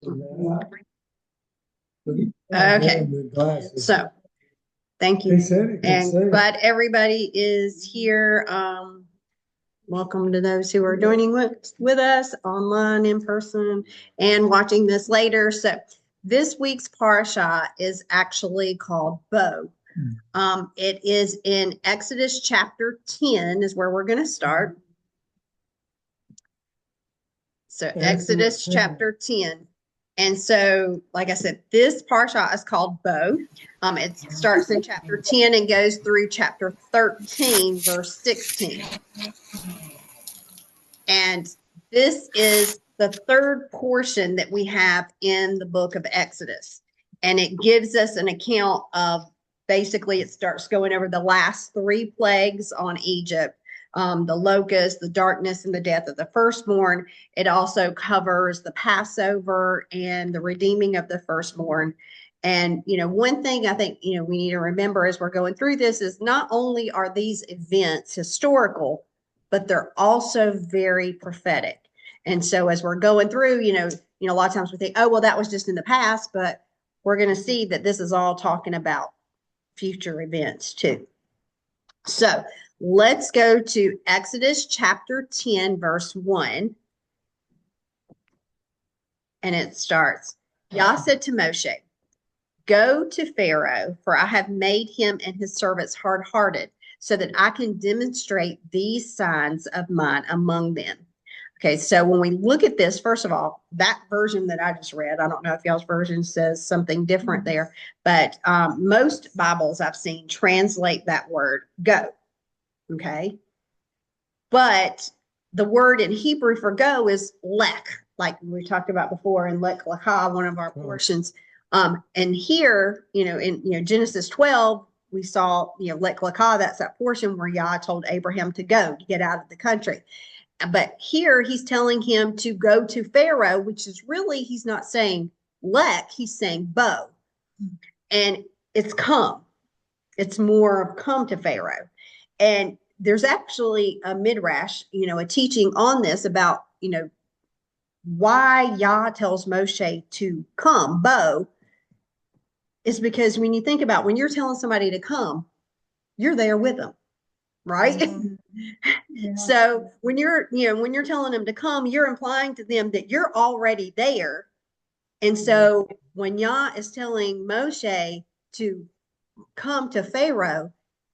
Okay. So thank you. And but everybody is here. Welcome to those who are joining with us online, in person, and watching this later. So this week's parsha is actually called Bo. It is in Exodus chapter 10 is where we're going to start. So Exodus chapter 10. And so, like I said, this parsha is called Bo. It starts in chapter 10 and goes through chapter 13, verse 16. And this is the third portion that we have in the book of Exodus. And it gives us an account of basically it starts going over the last three plagues on Egypt, the locusts, the darkness, and the death of the firstborn. It also covers the Passover and the redeeming of the firstborn. And, one thing I think, we need to remember as we're going through this is not only are these events historical, but they're also very prophetic. And so as we're going through, a lot of times we think, oh, well, that was just in the past, but we're going to see that this is all talking about future events too. So let's go to Exodus chapter 10, verse 1. And it starts, Yah said to Moshe, go to Pharaoh, for I have made him and his servants hard-hearted, so that I can demonstrate these signs of mine among them. Okay, so when we look at this, first of all, that version that I just read, I don't know if y'all's version says something different there, but most Bibles I've seen translate that word go. Okay, but the word in Hebrew for go is lek, like we talked about before in lek lekah, one of our portions. And here, in Genesis 12, we saw, lek lekah, that's that portion where Yah told Abraham to go, to get out of the country. But here he's telling him to go to Pharaoh, which is really, he's not saying lek, he's saying bo. And it's come. It's more of come to Pharaoh. And there's actually a midrash, a teaching on this about, why Yah tells Moshe to come, bo, is because when you think about when you're telling somebody to come, you're there with them, right? Mm-hmm. Yeah. So when you're telling them to come, you're implying to them that you're already there. And so when Yah is telling Moshe to come to Pharaoh,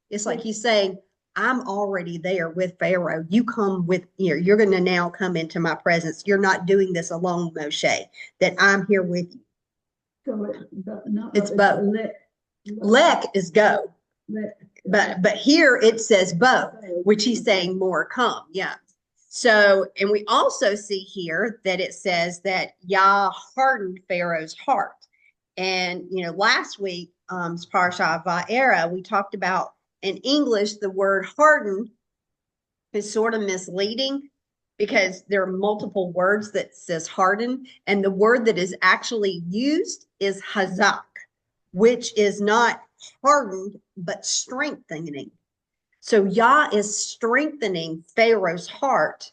it's like he's saying, I'm already there with Pharaoh. You come with, you're going to now come into my presence. You're not doing this alone, Moshe, that I'm here with you. So it's both. Lek is go. But here it says bo, which he's saying more come. Yeah. So, and we also see here that it says that Yah hardened Pharaoh's heart. And, last week, Parsha Va'era, we talked about in English, the word hardened is sort of misleading because there are multiple words that says harden. And the word that is actually used is hazak, which is not hardened, but strengthening. So Yah is strengthening Pharaoh's heart.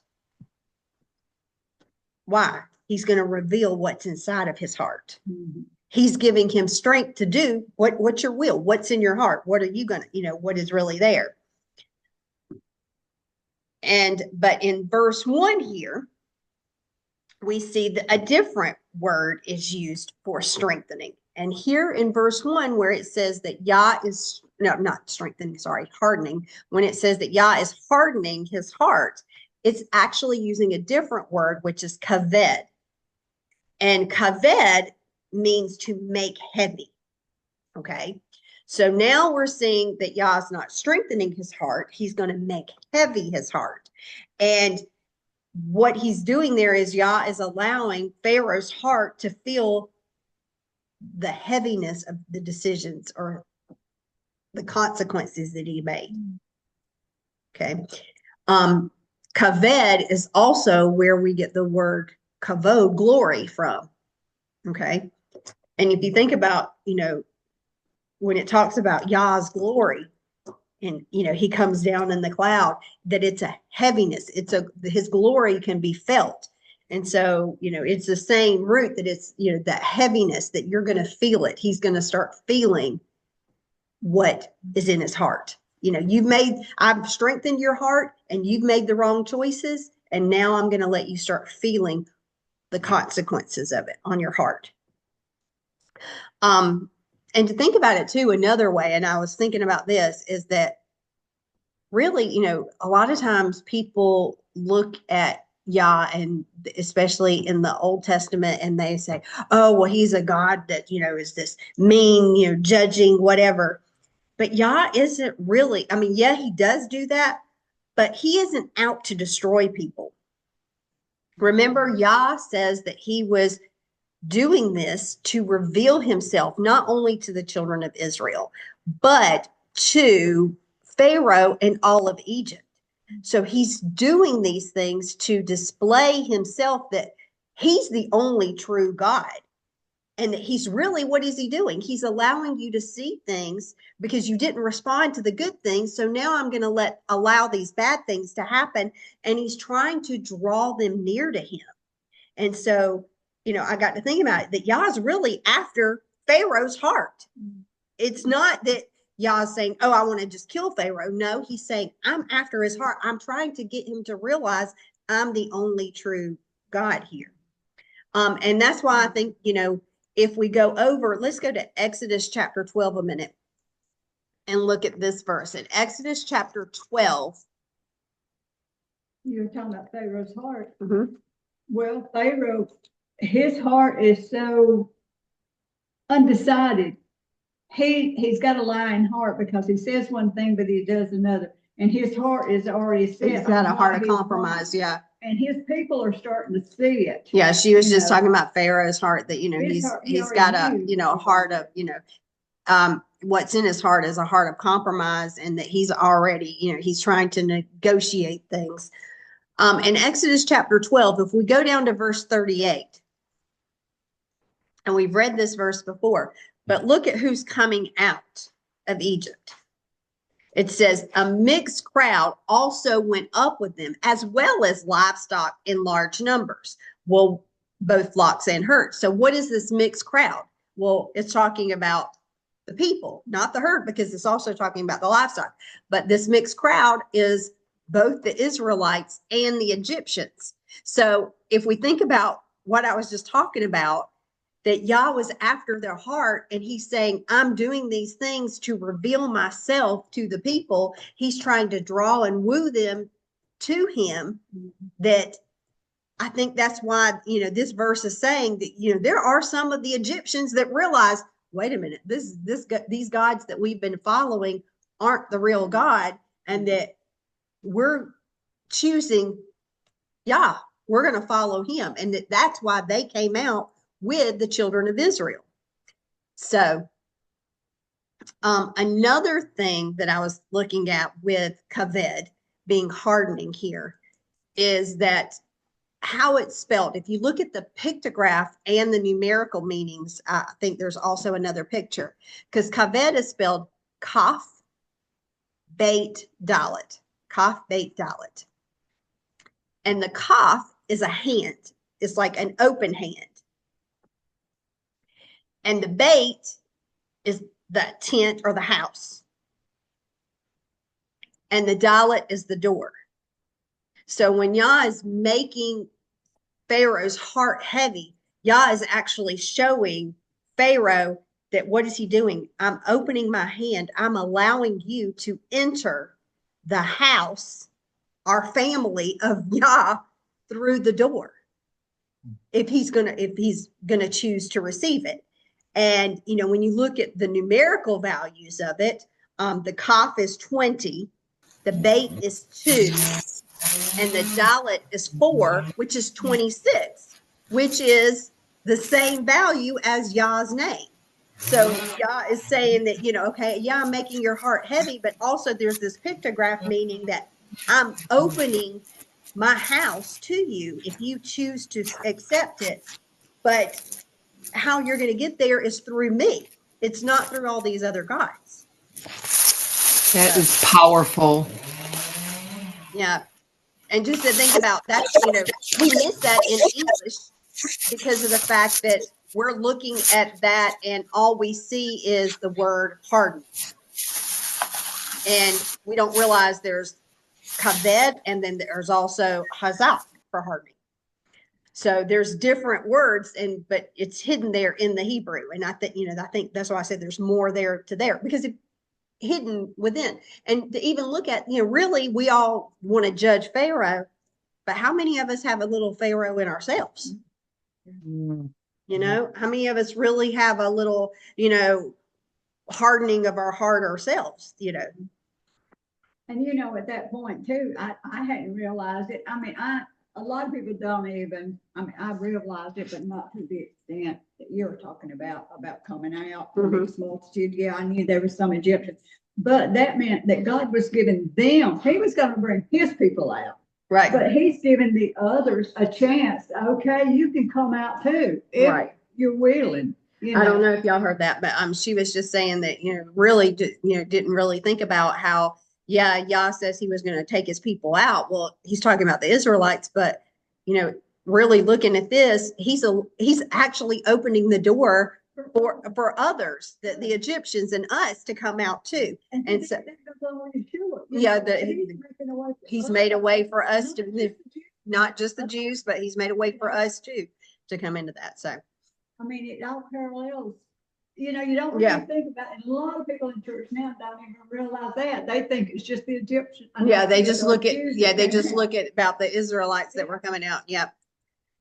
Why? He's going to reveal what's inside of his heart. Mm-hmm. He's giving him strength to do what's your will, what's in your heart. What are you going to, what is really there? But in verse 1 here, we see that a different word is used for strengthening. And here in verse 1, where it says that Yah is, no, not strengthening, sorry, hardening. When it says that Yah is hardening his heart, it's actually using a different word, which is kaved. And kaved means to make heavy. Okay. So now we're seeing that Yah's not strengthening his heart. He's going to make heavy his heart. And what he's doing there is Yah is allowing Pharaoh's heart to feel the heaviness of the decisions or the consequences that he made. Okay. Kaved is also where we get the word kavod, glory, from. Okay. And if you think about, when it talks about Yah's glory and, he comes down in the cloud, that it's a heaviness. His glory can be felt. And so, it's the same root that it's, that heaviness that you're going to feel it. He's going to start feeling what is in his heart. I've strengthened your heart and you've made the wrong choices. And now I'm going to let you start feeling the consequences of it on your heart. And to think about it too, another way, and I was thinking about this, is that really, a lot of times people look at Yah, and especially in the Old Testament, and they say, oh, well, he's a God that, is this mean, judging, whatever. But Yah isn't really, yeah, he does do that, but he isn't out to destroy people. Remember, Yah says that he was doing this to reveal himself not only to the children of Israel, but to Pharaoh and all of Egypt. So he's doing these things to display himself, that he's the only true God. And that he's really, what is he doing? He's allowing you to see things because you didn't respond to the good things. So now I'm going to allow these bad things to happen. And he's trying to draw them near to him. And so, I got to think about it, that Yah's really after Pharaoh's heart. It's not that Yah's saying, oh, I want to just kill Pharaoh. No, he's saying, I'm after his heart. I'm trying to get him to realize I'm the only true God here. And that's why I think, if we go over, let's go to Exodus chapter 12 a minute and look at this verse. In Exodus chapter 12. You were talking about Pharaoh's heart. Mm-hmm. Well, Pharaoh, his heart is so undecided. He's got a lying heart because he says one thing, but he does another. And his heart is already set. He's got a heart of compromise, yeah. And his people are starting to see it. Yeah, she was just talking about Pharaoh's heart, that, he's got a heart of, what's in his heart is a heart of compromise, and that he's already, he's trying to negotiate things. In Exodus chapter 12, if we go down to verse 38, and we've read this verse before, but look at who's coming out of Egypt. It says, a mixed crowd also went up with them, as well as livestock in large numbers. Well, both flocks and herds. So what is this mixed crowd? Well, it's talking about the people, not the herd, because it's also talking about the livestock. But this mixed crowd is both the Israelites and the Egyptians. So if we think about what I was just talking about, that Yah was after their heart, and he's saying, I'm doing these things to reveal myself to the people. He's trying to draw and woo them to him. That I think that's why, this verse is saying that, there are some of the Egyptians that realize, wait a minute, these gods that we've been following aren't the real God, and that we're choosing Yah. We're going to follow him. And that's why they came out with the children of Israel. So another thing that I was looking at with kaved being hardening here is that how it's spelled. If you look at the pictograph and the numerical meanings, I think there's also another picture, because kaved is spelled kaf beit dalet, kaf beit dalet. And the kaf is a hand. It's like an open hand. And the bait is the tent or the house. And the dalet is the door. So when Yah is making Pharaoh's heart heavy, Yah is actually showing Pharaoh that what is he doing? I'm opening my hand. I'm allowing you to enter the house, our family of Yah, through the door. If he's gonna choose to receive it. And, when you look at the numerical values of it, the kaf is 20, the bait is 2, and the dalet is 4, which is 26, which is the same value as Yah's name. So Yah is saying that, okay, yeah, I'm making your heart heavy, but also there's this pictograph, meaning that I'm opening my house to you if you choose to accept it. But how you're going to get there is through me. It's not through all these other gods. That is powerful. Yeah. And just to think about that, we miss that in English because of the fact that we're looking at that and all we see is the word harden. And we don't realize there's kaved and then there's also hazak for hardening. So there's different words, but it's hidden there in the Hebrew. And I think that's why I said there's more there to there, because it's hidden within. And to even look at, really we all want to judge Pharaoh, but how many of us have a little Pharaoh in ourselves? How many of us really have a little, hardening of our heart ourselves, And at that point too, I hadn't realized it. A lot of people don't even, I realized it, but not to the extent that you're talking about coming out from this multitude. Yeah, I knew there was some Egyptians, but that meant that God was giving them, he was going to bring his people out. Right. But he's giving the others a chance. Okay, you can come out too, if you're willing. I don't know if y'all heard that, but she was just saying that, really, didn't really think about how, Yah says he was going to take his people out. Well, he's talking about the Israelites, but, really looking at this, he's actually opening the door for others, the Egyptians and us, to come out too. And so, he's made a way for us to live, not just the Jews, but he's made a way for us too to come into that. So, it all parallels. You don't really think about it. A lot of people in church now don't even realize that. They think it's just the Egyptians. They just look at, they just look at about the Israelites that were coming out. Yep.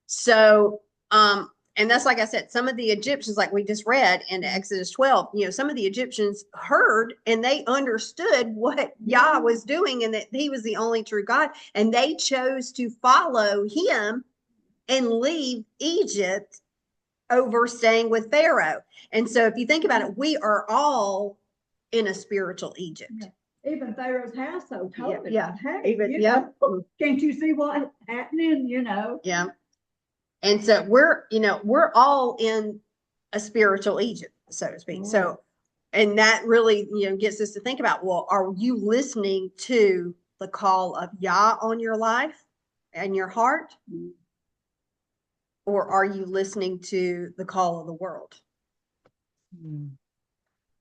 So, and that's, like I said, some of the Egyptians, like we just read in Exodus 12, some of the Egyptians heard and they understood what Yah was doing and that he was the only true God. And they chose to follow him and leave Egypt over staying with Pharaoh. And so if you think about it, we are all in a spiritual Egypt. Yeah. Even Pharaoh's household told it. Yeah. Hey, can't you see what's happening? Yeah. And so we're all in a spiritual Egypt, so to speak. So, and that really, gets us to think about, well, are you listening to the call of Yah on your life and your heart? Or are you listening to the call of the world?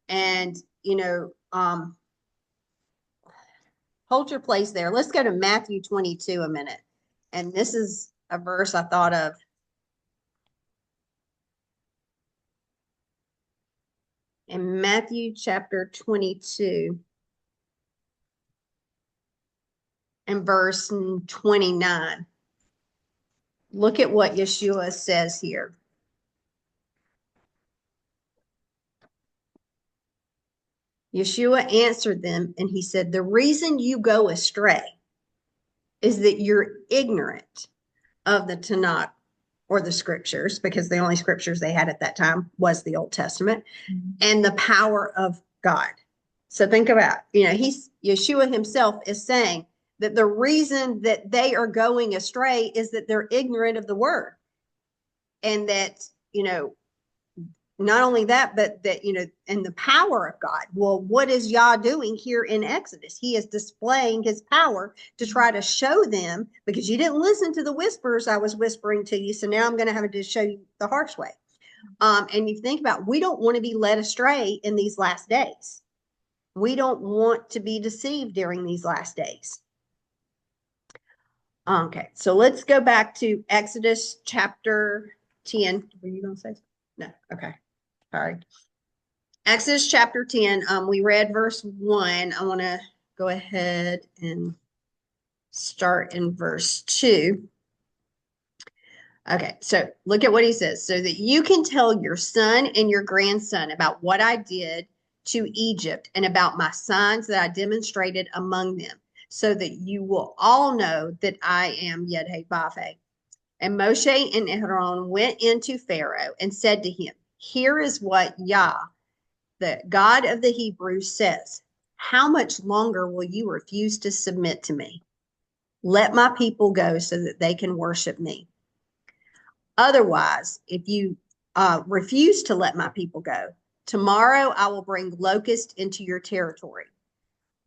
And, hold your place there. Let's go to Matthew 22 a minute. And this is a verse I thought of. In Matthew chapter 22 and verse 29. Look at what Yeshua says here. Yeshua answered them and he said, the reason you go astray is that you're ignorant of the Tanakh or the scriptures, because the only scriptures they had at that time was the Old Testament, and the power of God. So think about, Yeshua himself is saying that the reason that they are going astray is that they're ignorant of the word. And that, not only that, but that, and the power of God. Well, what is Yah doing here in Exodus? He is displaying his power to try to show them, because you didn't listen to the whispers I was whispering to you. So now I'm going to have to show you the harsh way. And you think about, we don't want to be led astray in these last days. We don't want to be deceived during these last days. Okay, so let's go back to Exodus chapter 10. Were you going to say something? No, okay. All right. Exodus chapter 10, we read verse 1. I want to go ahead and start in verse 2. Okay, so look at what he says. So that you can tell your son and your grandson about what I did to Egypt and about my signs that I demonstrated among them, so that you will all know that I am Yud-Heh-Vav-Heh. And Moshe and Aaron went into Pharaoh and said to him, here is what Yah, the God of the Hebrews, says. How much longer will you refuse to submit to me? Let my people go so that they can worship me. Otherwise, if you refuse to let my people go, tomorrow I will bring locusts into your territory.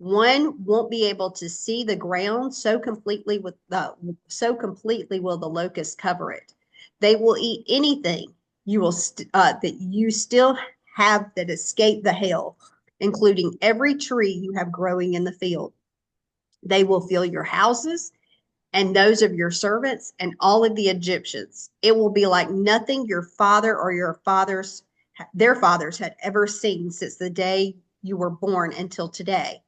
One won't be able to see the ground, so completely will the locusts cover it. They will eat anything that you still have that escape the hail, including every tree you have growing in the field. They will fill your houses and those of your servants and all of the Egyptians. It will be like nothing your father or their fathers had ever seen since the day you were born until today.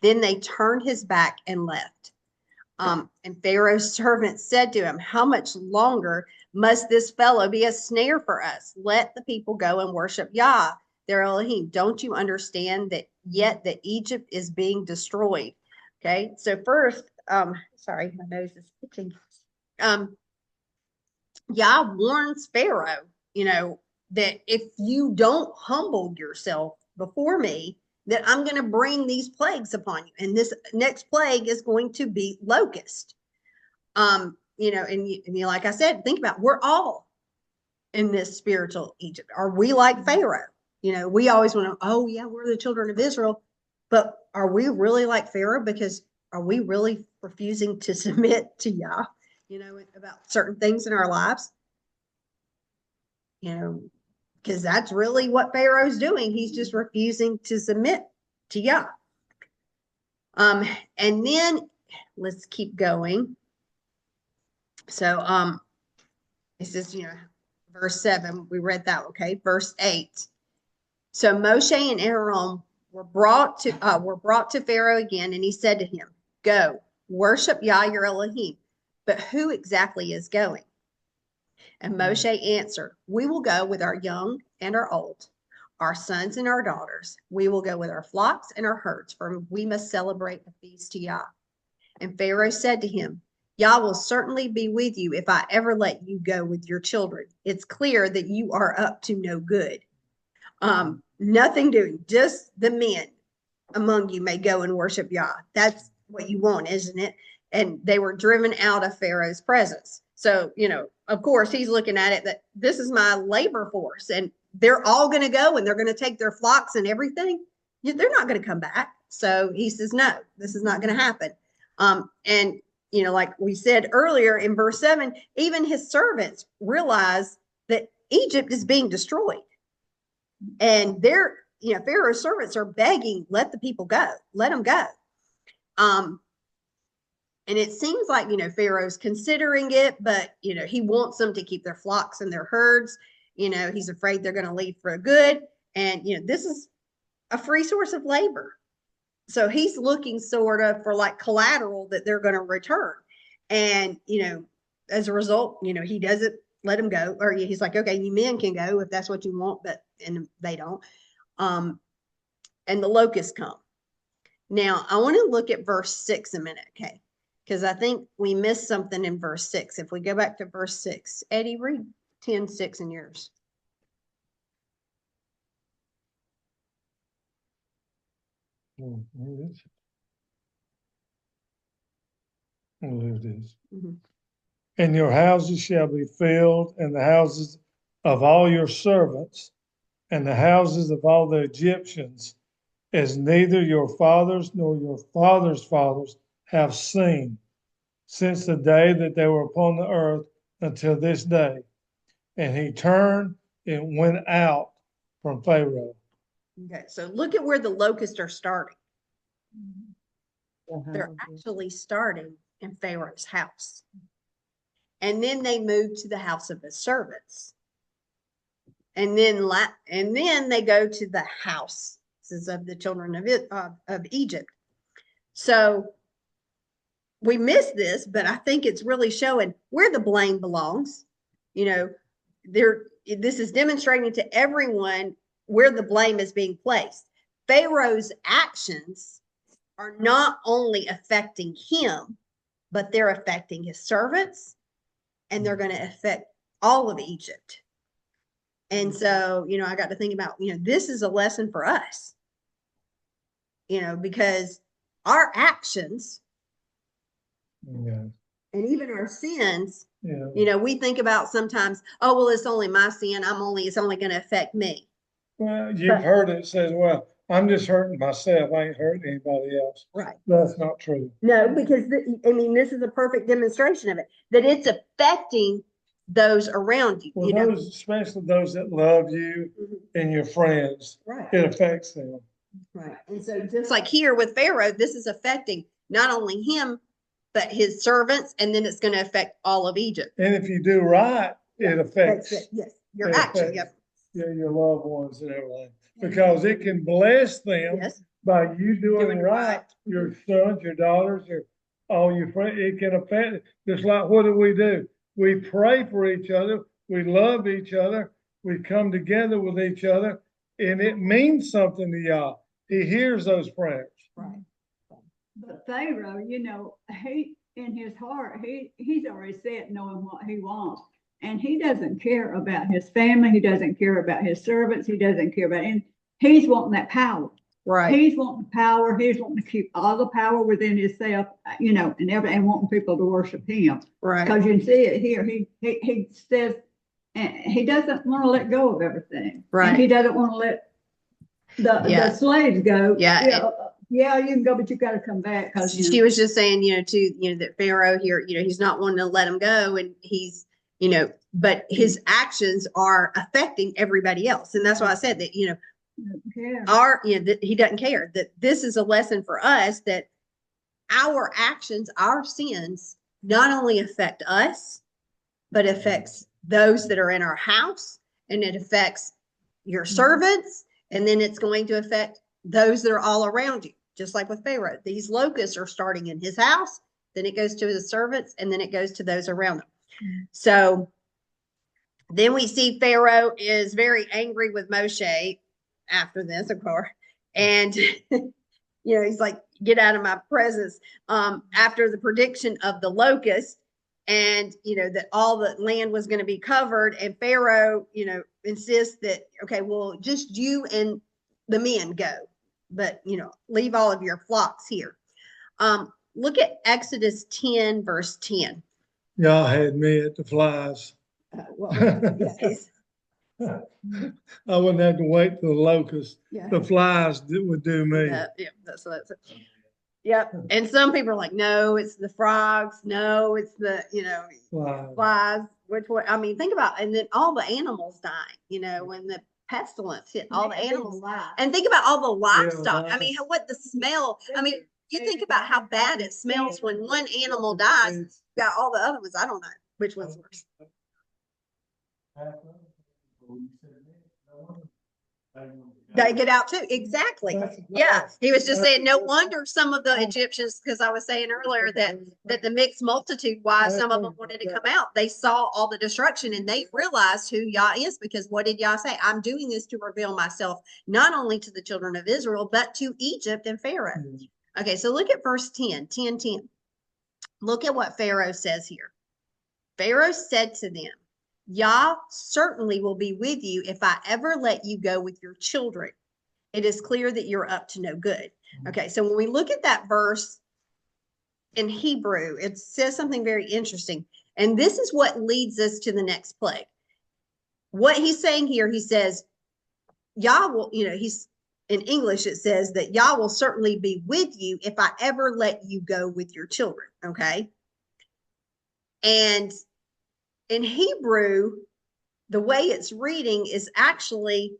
Then they turned his back and left. And Pharaoh's servants said to him, how much longer must this fellow be a snare for us? Let the people go and worship Yah, their Elohim. Don't you understand that yet that Egypt is being destroyed? Okay, so first, sorry, my nose is itching. Yah warns Pharaoh, that if you don't humble yourself before me, that I'm going to bring these plagues upon you. And this next plague is going to be locust. And like I said, think about, we're all in this spiritual Egypt. Are we like Pharaoh? We always want to, oh yeah, we're the children of Israel. But are we really like Pharaoh? Because are we really refusing to submit to Yah, about certain things in our lives? Because that's really what Pharaoh's doing. He's just refusing to submit to Yah. And then let's keep going. So it says, verse 7, we read that, okay? Verse 8. So Moshe and Aaron were brought to Pharaoh again, and he said to him, go, worship Yah your Elohim. But who exactly is going? And Moshe answered, we will go with our young and our old, our sons and our daughters. We will go with our flocks and our herds, for we must celebrate the feast to Yah. And Pharaoh said to him, Yah will certainly be with you if I ever let you go with your children. It's clear that you are up to no good. Nothing doing, just the men among you may go and worship Yah. That's what you want, isn't it? And they were driven out of Pharaoh's presence. So, of course, he's looking at it that this is my labor force and they're all going to go and they're going to take their flocks and everything. They're not going to come back. So he says, no, this is not going to happen. And, like we said earlier in verse 7, even his servants realize that Egypt is being destroyed. And Pharaoh's servants are begging, let the people go, let them go. And it seems like, Pharaoh's considering it, but, he wants them to keep their flocks and their herds. He's afraid they're going to leave for good. And, this is a free source of labor. So he's looking sort of for like collateral that they're going to return. And, as a result, he doesn't let them go. Or he's like, okay, you men can go if that's what you want, and they don't. And the locusts come. Now, I want to look at verse 6 a minute, okay? Because I think we missed something in verse 6. If we go back to verse 6, Eddie, read 10:6 in yours. Where is it? Oh, there it is. Mm-hmm. And your houses shall be filled, and the houses of all your servants, and the houses of all the Egyptians, as neither your fathers nor your fathers' fathers have seen, since the day that they were upon the earth until this day. And he turned and went out from Pharaoh. Okay, so look at where the locusts are starting. They're actually starting in Pharaoh's house. And then they move to the house of his servants. And then they go to the houses of the children of Egypt. So we missed this, but I think it's really showing where the blame belongs. This is demonstrating to everyone where the blame is being placed. Pharaoh's actions are not only affecting him, but they're affecting his servants, and they're going to affect all of Egypt. And so, I got to think about, this is a lesson for us, because our actions and even our sins, we think about sometimes, oh, well, it's only my sin. It's only going to affect me. Well, you've heard it says, well, I'm just hurting myself. I ain't hurting anybody else. Right. That's not true. No, because this is a perfect demonstration of it, that it's affecting those around you. Well, You know, those, especially those that love you and your friends, right, it affects them. right. And so just like here with Pharaoh, this is affecting not only him, but his servants, and then it's going to affect all of Egypt. And if you do right, it affects. That's it. Yes, your it action. affects, Yep. your loved ones and everything, because it can bless them Yes. by you doing right. right. Your sons, your daughters, all your friends. It can affect it. Just like what do? We pray for each other. We love each other. We come together with each other, and it means something to y'all. He hears those prayers. Right. But Pharaoh, he in his heart, he's already said knowing what he wants. And he doesn't care about his family. He doesn't care about his servants. He doesn't care about him. He's wanting that power. Right. He's wanting power. He's wanting to keep all the power within himself, and wanting people to worship him. Right. Because you can see it here. He says, and he doesn't want to let go of everything. Right. And he doesn't want to let the slaves go. Yeah. Yeah, you can go, but you got to come back. Because She was just saying, that Pharaoh here, he's not wanting to let him go, and he's, but his actions are affecting everybody else, and that's why I said that, yeah. that he doesn't care. That this is a lesson for us, that our actions, our sins, not only affect us, but affects those that are in our house, and it affects your servants, and then it's going to affect those that are all around you. Just like with Pharaoh, these locusts are starting in his house, then it goes to his servants, and then it goes to those around them. So then we see Pharaoh is very angry with Moshe after this, of course. And, he's like, get out of my presence. After the prediction of the locusts, and, that all the land was going to be covered. And Pharaoh, insists that, okay, well, just you and the men go. But, leave all of your flocks here. Look at Exodus 10, verse 10. Y'all had me at the flies. Yes. I wouldn't have to wait for the locusts. Yeah. The flies would do me. Yeah, that's it. Yep. And some people are like, no, it's the frogs. No, it's the, flies. Which one? I mean, think about, and then all the animals dying, when the pestilence hit all the animals. And think about all the livestock. I mean, what the smell. I mean, you think about how bad it smells when one animal dies. You got all the other ones. I don't know which one's worse. They get out too. Exactly. Yeah. He was just saying, no wonder some of the Egyptians, because I was saying earlier that the mixed multitude, why some of them wanted to come out. They saw all the destruction and they realized who Yah is, because what did Yah say? I'm doing this to reveal myself, not only to the children of Israel, but to Egypt and Pharaoh. Okay. So look at verse 10. Look at what Pharaoh says here. Pharaoh said to them, Yah certainly will be with you if I ever let you go with your children. It is clear that you're up to no good. Okay, so when we look at that verse in Hebrew, it says something very interesting. And this is what leads us to the next plague. What he's saying here, he says, Yah will, he's in English, it says that Yah will certainly be with you if I ever let you go with your children. Okay. And in Hebrew, the way it's reading is actually,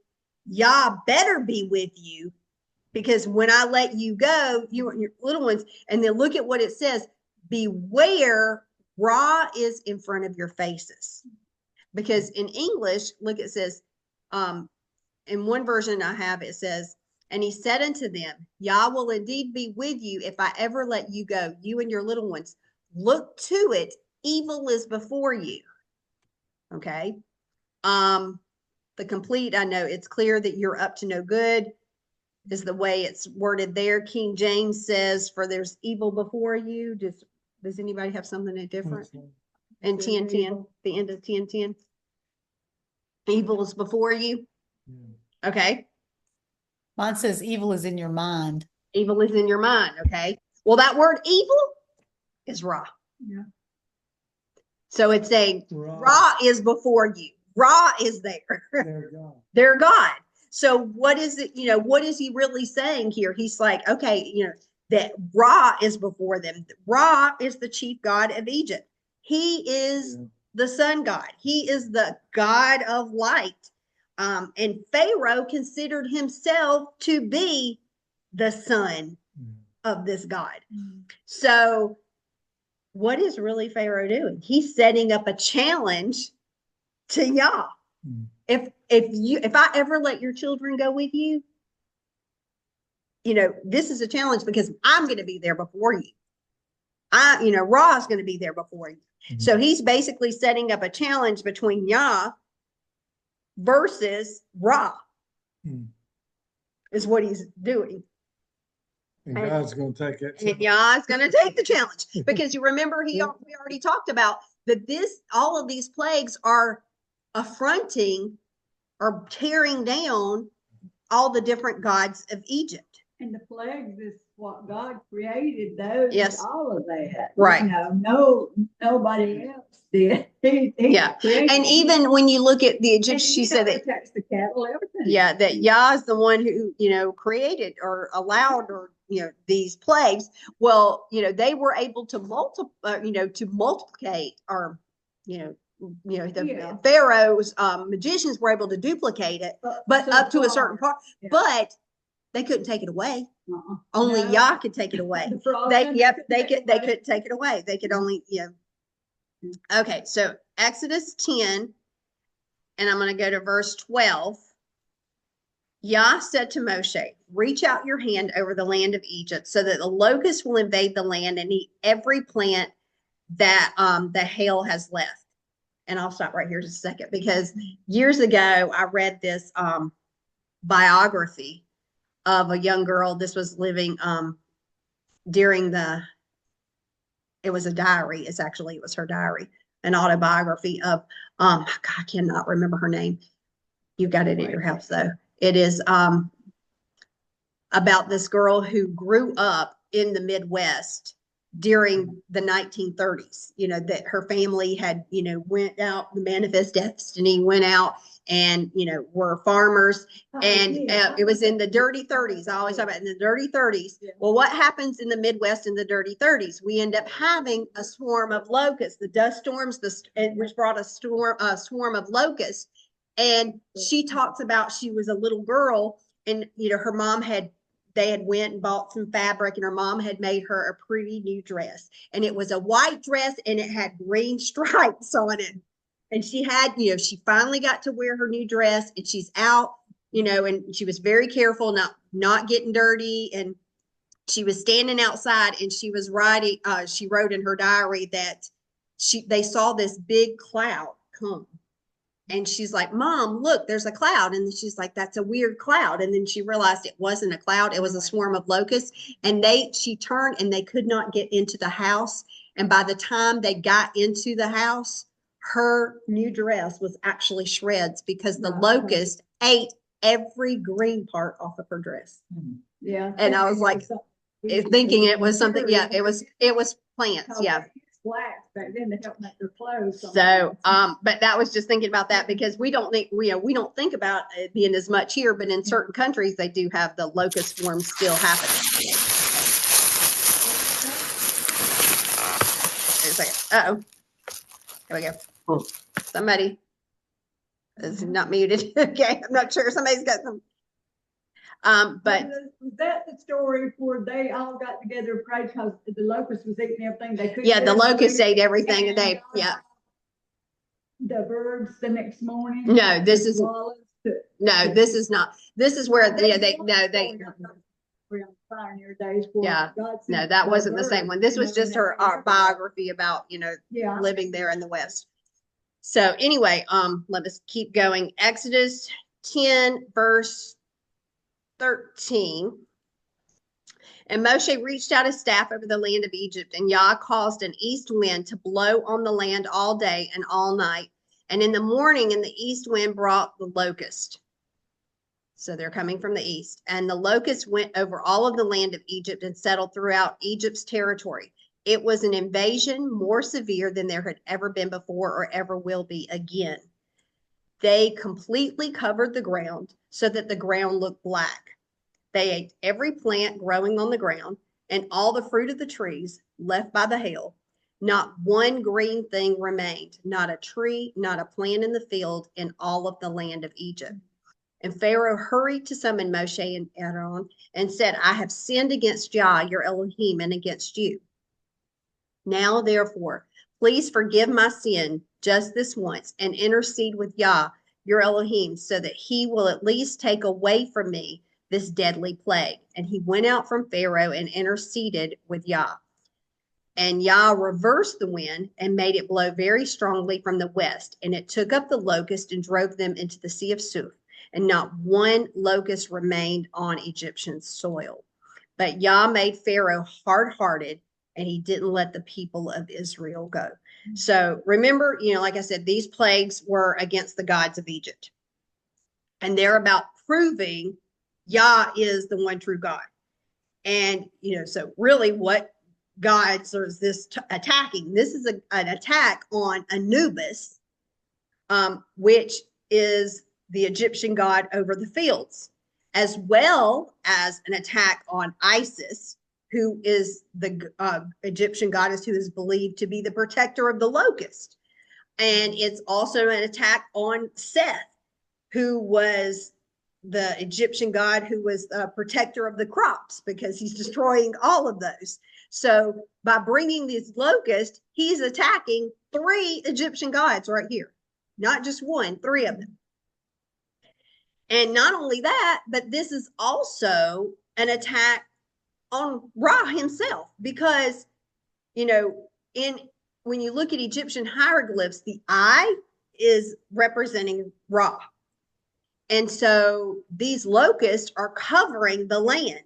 Yah better be with you, because when I let you go, you and your little ones, and then look at what it says, beware, Ra is in front of your faces. Because in English, look, it says, in one version I have, it says, and he said unto them, Yah will indeed be with you if I ever let you go, you and your little ones. Look to it, evil is before you. Okay. The complete, I know it's clear that you're up to no good is the way it's worded there. King James says, for there's evil before you. Does anybody have something different? And 10:10, the end of 10:10. Evil is before you. Okay. Mine says evil is in your mind. Evil is in your mind. Okay. Well, that word evil is Ra. Yeah. So it's saying Ra is before you. Ra is there. They're God. So what is it, what is he really saying here? He's like, okay, that Ra is before them. Ra is the chief god of Egypt. He is the sun god. He is the god of light. And Pharaoh considered himself to be the son of this god. So what is really Pharaoh doing? He's setting up a challenge to Yah. If I ever let your children go with you, this is a challenge because I'm going to be there before you. Ra is going to be there before you. So he's basically setting up a challenge between Yah versus Ra, is what he's doing. And God's going to take it. And Yah is going to take the challenge because you remember we already talked about that all of these plagues are affronting or tearing down all the different gods of Egypt. And the plagues is what God created, those, Yes. all of that. Right. Nobody else did. He Yeah. And even when you look at the Egyptians, she said that protects the cattle, everything. yeah, that Yah is the one who, created or allowed or, these plagues. Well, they were able to multiplicate or, the Pharaoh's magicians were able to duplicate it, but up to a certain part, but they couldn't take it away. Only Yah could take it away. They couldn't take it away. They could only, Okay, so Exodus 10, and I'm going to go to verse 12. Yah said to Moshe, reach out your hand over the land of Egypt so that the locusts will invade the land and eat every plant that the hail has left. And I'll stop right here just a second because years ago I read this biography of a young girl. This was living during it was a diary. It was her diary, an autobiography of God, I cannot remember her name. You got it at your house though. It is about this girl who grew up in the Midwest during the 1930s, that her family had, went out, the Manifest Destiny went out and, were farmers. And it was in the dirty 30s. I always talk about in the dirty 30s. Yeah. Well, what happens in the Midwest in the dirty 30s? We end up having a swarm of locusts, the dust storms, which brought a swarm of locusts. And she talks about she was a little girl and, her mom they had went and bought some fabric and her mom had made her a pretty new dress. And it was a white dress and it had green stripes on it. And she had, she finally got to wear her new dress and she's out, and she was very careful, not getting dirty. And she was standing outside and she was writing, she wrote in her diary that they saw this big cloud come. And she's like, Mom, look, there's a cloud. And she's like, that's a weird cloud. And then she realized it wasn't a cloud. It was a swarm of locusts. And she turned and they could not get into the house. And by the time they got into the house, her new dress was actually shreds because the locust ate every green part off of her dress. Yeah. And I was like, thinking it was something. Yeah, it was plants. Yeah. Flax back then to help make their clothes. So, but that was just thinking about that because we don't think about it being as much here, but in certain countries they do have the locust swarms still happening. Wait a second. Here we go. Somebody is not muted. Okay, I'm not sure. Somebody's got some. But was that the story where they all got together and prayed because the locust was eating everything they could? Yeah, the locust ate everything, and they the birds the next morning. No, this is this is not. This is where they Pioneer days. No, that wasn't the same one. This was just her biography about living there in the West. So anyway, let us keep going. Exodus 10 verse 13. And Moshe reached out his staff over the land of Egypt, and Yah caused an east wind to blow on the land all day and all night. And in the morning, the east wind brought the locust. So they're coming from the east. And the locust went over all of the land of Egypt and settled throughout Egypt's territory. It was an invasion more severe than there had ever been before or ever will be again. They completely covered the ground so that the ground looked black. They ate every plant growing on the ground and all the fruit of the trees left by the hail. Not one green thing remained, not a tree, not a plant in the field in all of the land of Egypt. And Pharaoh hurried to summon Moshe and Aaron and said, I have sinned against Yah, your Elohim, and against you. Now, therefore, please forgive my sin just this once and intercede with Yah, your Elohim, so that he will at least take away from me this deadly plague. And he went out from Pharaoh and interceded with Yah. And Yah reversed the wind and made it blow very strongly from the west. And it took up the locust and drove them into the Sea of Suf. And not one locust remained on Egyptian soil. But Yah made Pharaoh hard-hearted, and he didn't let the people of Israel go. So remember, like I said, these plagues were against the gods of Egypt. And they're about proving Yah is the one true God. And, so really what gods is this attacking? This is an attack on Anubis, which is the Egyptian god over the fields, as well as an attack on Isis, who is the Egyptian goddess who is believed to be the protector of the locust. And it's also an attack on Seth, who was the Egyptian god who was the protector of the crops, because he's destroying all of those. So by bringing these locusts, he's attacking 3 Egyptian gods right here. Not just one, 3 of them. And not only that, but this is also an attack on Ra himself, because, when you look at Egyptian hieroglyphs, the eye is representing Ra. And so these locusts are covering the land.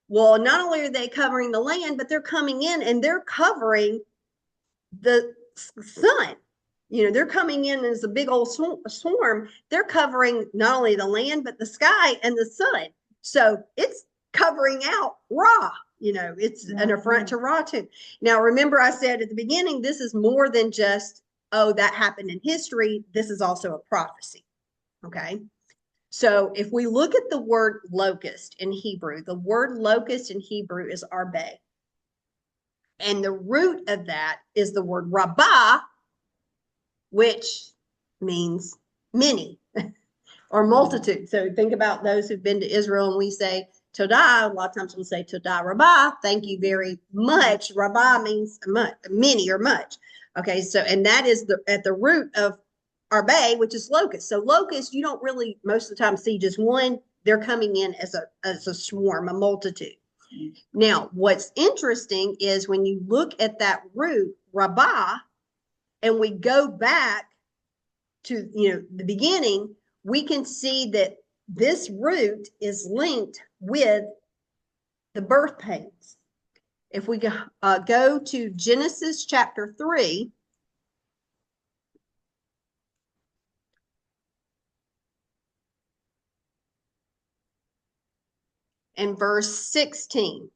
Well, not only are they covering the land, but they're coming in and they're covering the sun. They're coming in as a big old swarm. They're covering not only the land, but the sky and the sun. So it's covering out Ra. It's an affront to Ra too. Now, remember I said at the beginning, this is more than just, that happened in history. This is also a prophecy. Okay. So if we look at the word locust in Hebrew, the word locust in Hebrew is arbe. And the root of that is the word rabbah, which means many or multitude. So think about those who've been to Israel and we say Todah. A lot of times we'll say Todah Rabbah. Thank you very much. Rabbah means many or much. Okay, so and that is at the root of arbe, which is locust. So locust, you don't really most of the time see just one. They're coming in as a swarm, a multitude. Now, what's interesting is when you look at that root, Rabbah, and we go back to the beginning, we can see that this root is linked with the birth pains. If we go to Genesis chapter 3, and verse 16.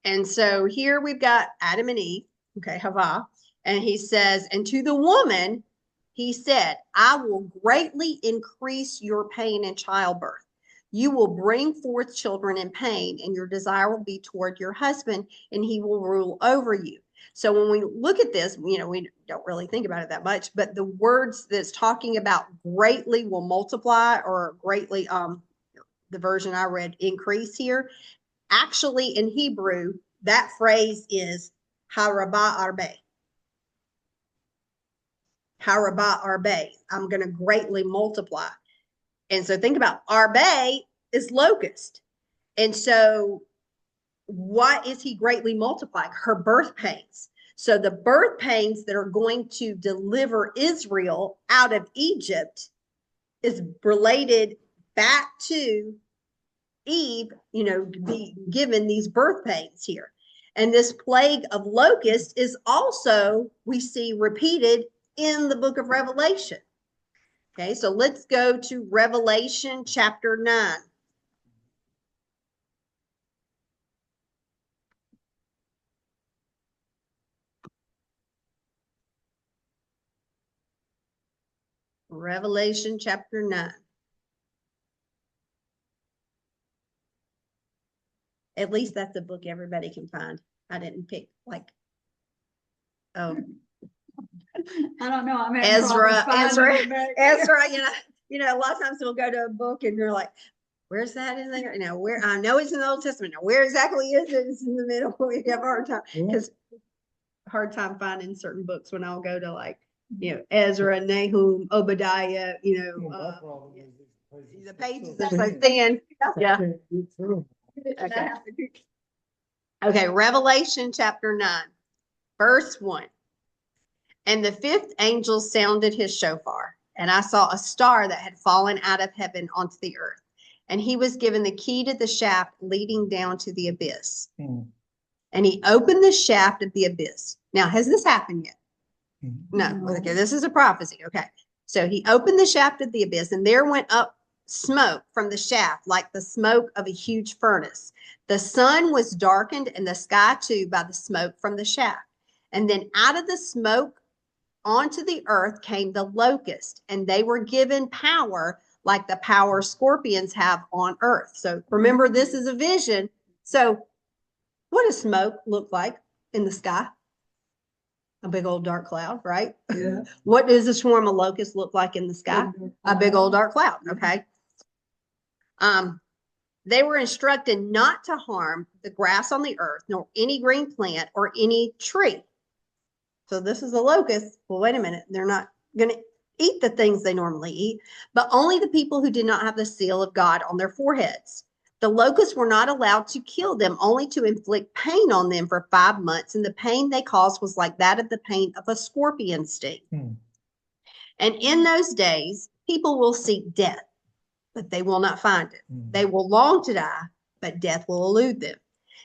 And so here we've got Adam and Eve, okay, Hava, and he says, and to the woman, he said, I will greatly increase your pain in childbirth. You will bring forth children in pain, and your desire will be toward your husband, and he will rule over you. So when we look at this, we don't really think about it that much, but the words that's talking about greatly will multiply, or greatly, the version I read, increase here. Actually, in Hebrew, that phrase is harabah arbe. Harabah arbe. I'm going to greatly multiply. And so think about arbe is locust. And so what is he greatly multiplying? Her birth pains. So the birth pains that are going to deliver Israel out of Egypt is related back to Eve, be given these birth pains here. And this plague of locusts is also, we see repeated in the book of Revelation. Okay, so let's go to Revelation chapter 9. Revelation chapter 9. At least that's the book everybody can find. I didn't pick like, oh, I don't know. I'm having Ezra, problems finding it back here. Ezra, a lot of times we'll go to a book and you're like, where's that in there? Where I know it's in the Old Testament. Now, where exactly is it? It's in the middle. We have a hard time because finding certain books when I'll go to like, Ezra, Nahum, Obadiah, the pages are so thin. Yeah. Okay. Okay, Revelation chapter 9, verse 1. And the fifth angel sounded his shofar, and I saw a star that had fallen out of heaven onto the earth. And he was given the key to the shaft leading down to the abyss. And he opened the shaft of the abyss. Now, has this happened yet? No. Okay, this is a prophecy. Okay. So he opened the shaft of the abyss, and there went up smoke from the shaft like the smoke of a huge furnace. The sun was darkened and the sky too by the smoke from the shaft. And then out of the smoke onto the earth came the locust, and they were given power like the power scorpions have on earth. So remember, this is a vision. So what does smoke look like in the sky? A big old dark cloud, right? Yeah. What does a swarm of locusts look like in the sky? A big old dark cloud. Okay. They were instructed not to harm the grass on the earth, nor any green plant or any tree. So this is a locust. Well, wait a minute. They're not going to eat the things they normally eat, but only the people who did not have the seal of God on their foreheads. The locusts were not allowed to kill them, only to inflict pain on them for 5 months. And the pain they caused was like that of the pain of a scorpion sting. And in those days, people will seek death, but they will not find it. They will long to die, but death will elude them.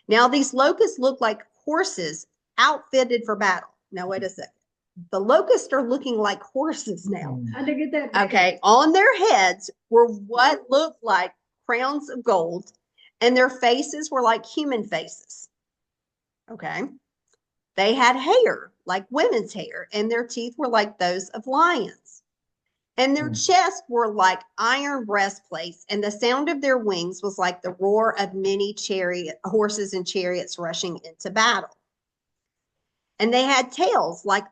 Now, these locusts look like horses outfitted for battle. Now, wait a second. The locusts are looking like horses now. How'd they get that? Okay. On their heads were what looked like crowns of gold, and their faces were like human faces. Okay. They had hair like women's hair, and their teeth were like those of lions. And their chests were like iron breastplates, and the sound of their wings was like the roar of many horses and chariots rushing into battle. And they had tails like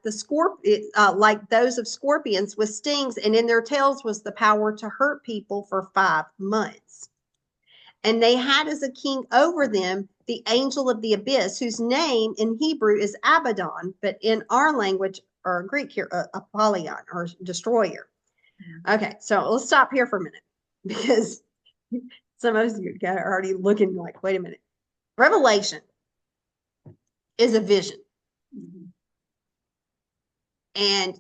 like those of scorpions with stings, and in their tails was the power to hurt people for 5 months. And they had as a king over them the angel of the abyss, whose name in Hebrew is Abaddon, but in our language or Greek here, Apollyon or destroyer. Okay, so let's stop here for a minute because some of you are already looking like, wait a minute. Revelation is a vision. And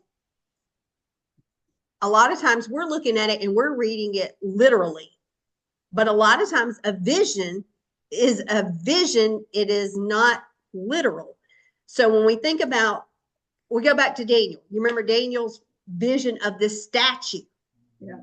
a lot of times we're looking at it and we're reading it literally. But a lot of times a vision is a vision. It is not literal. So when we think about, we go back to Daniel. You remember Daniel's vision of this statue? Yeah.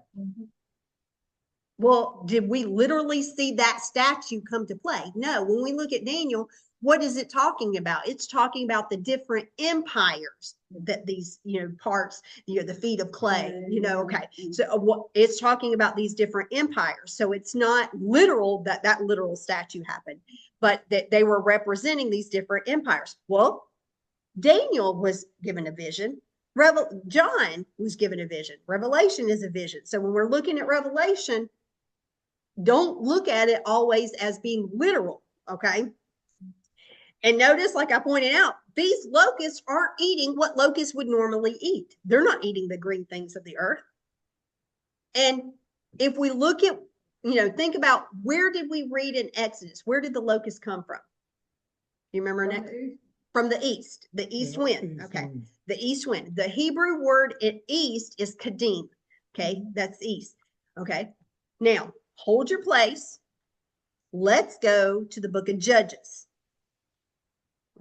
Well, did we literally see that statue come to play? No. When we look at Daniel, what is it talking about? It's talking about the different empires that these, parts, the feet of clay, okay. So what it's talking about these different empires. So it's not literal that literal statue happened, but that they were representing these different empires. Well, Daniel was given a vision. John was given a vision. Revelation is a vision. So when we're looking at Revelation, don't look at it always as being literal, okay? And notice, like I pointed out, these locusts aren't eating what locusts would normally eat. They're not eating the green things of the earth. And if we look at, think about, where did we read in Exodus? Where did the locusts come from? You remember next? From the east wind. Okay. The east wind. The Hebrew word in east is kadim. Okay. That's east. Okay. Now, hold your place. Let's go to the book of Judges.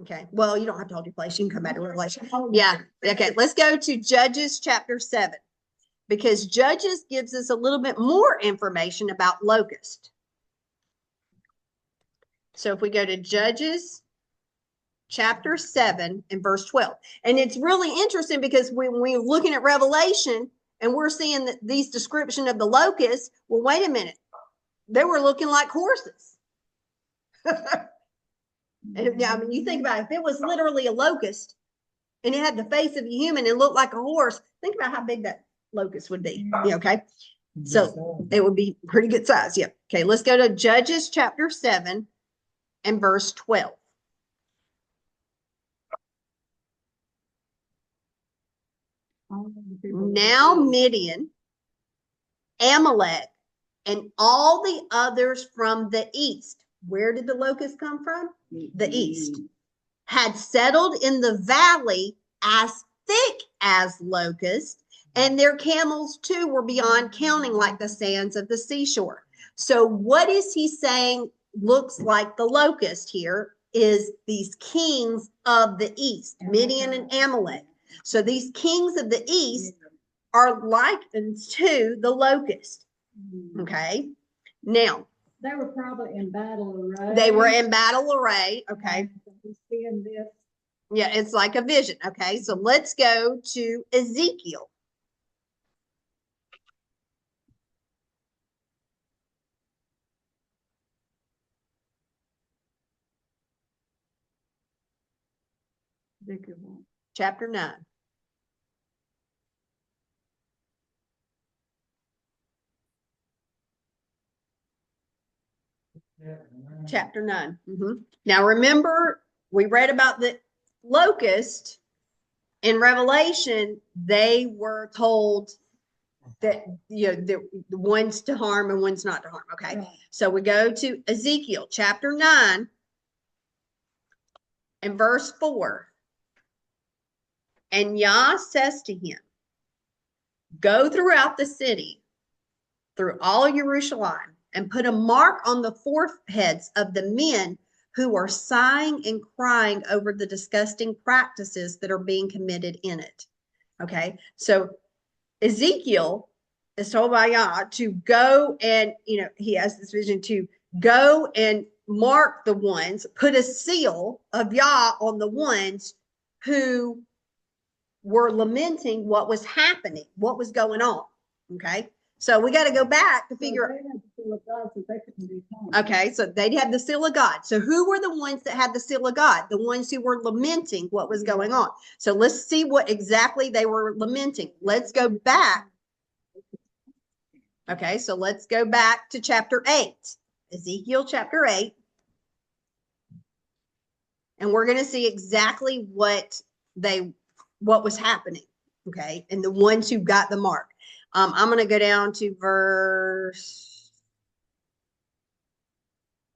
Okay. Well, you don't have to hold your place. You can come back to Revelation. Yeah. Okay. Let's go to Judges chapter 7, because Judges gives us a little bit more information about locust. So if we go to Judges chapter 7 and verse 12, and it's really interesting because when we're looking at Revelation, And we're seeing that these description of the locusts, well, wait a minute. They were looking like horses. And I mean, you think about it, if it was literally a locust and it had the face of a human and looked like a horse, think about how big that locust would be. Yeah, okay. So it would be pretty good size. Yeah. Okay. Let's go to Judges chapter 7 and verse 12. Now Midian, Amalek, and all the others from the east. Where did the locusts come from? The east. Had settled in the valley as thick as locusts, and their camels too were beyond counting, like the sands of the seashore. So what is he saying looks like the locust here is these kings of the east, Midian and Amalek. So these kings of the east are likened to the locust. Okay. Now, they were probably in battle array. They were in battle array. Okay. Seeing this. Yeah, it's like a vision. Okay. So let's go to Ezekiel. Chapter 9. Chapter 9. Now remember, we read about the locust in Revelation. They were told that, you know, the one's to harm and one's not to harm. Okay. Right. So we go to Ezekiel chapter 9 and verse 4. And Yah says to him, go throughout the city, through all Jerusalem, and put a mark on the foreheads of the men who are sighing and crying over the disgusting practices that are being committed in it. Okay, so Ezekiel is told by Yah to go and, you know, he has this vision to go and mark the ones, put a seal of Yah on the ones who were lamenting what was happening, what was going on. Okay. So we got to go back to figure out. Okay. So they had the seal of God. So who were the ones that had the seal of God? The ones who were lamenting what was going on. So let's see what exactly they were lamenting. Let's go back. Okay. So let's go back to chapter 8, Ezekiel chapter 8. And we're going to see exactly what was happening. Okay. And the ones who got the mark. I'm going to go down to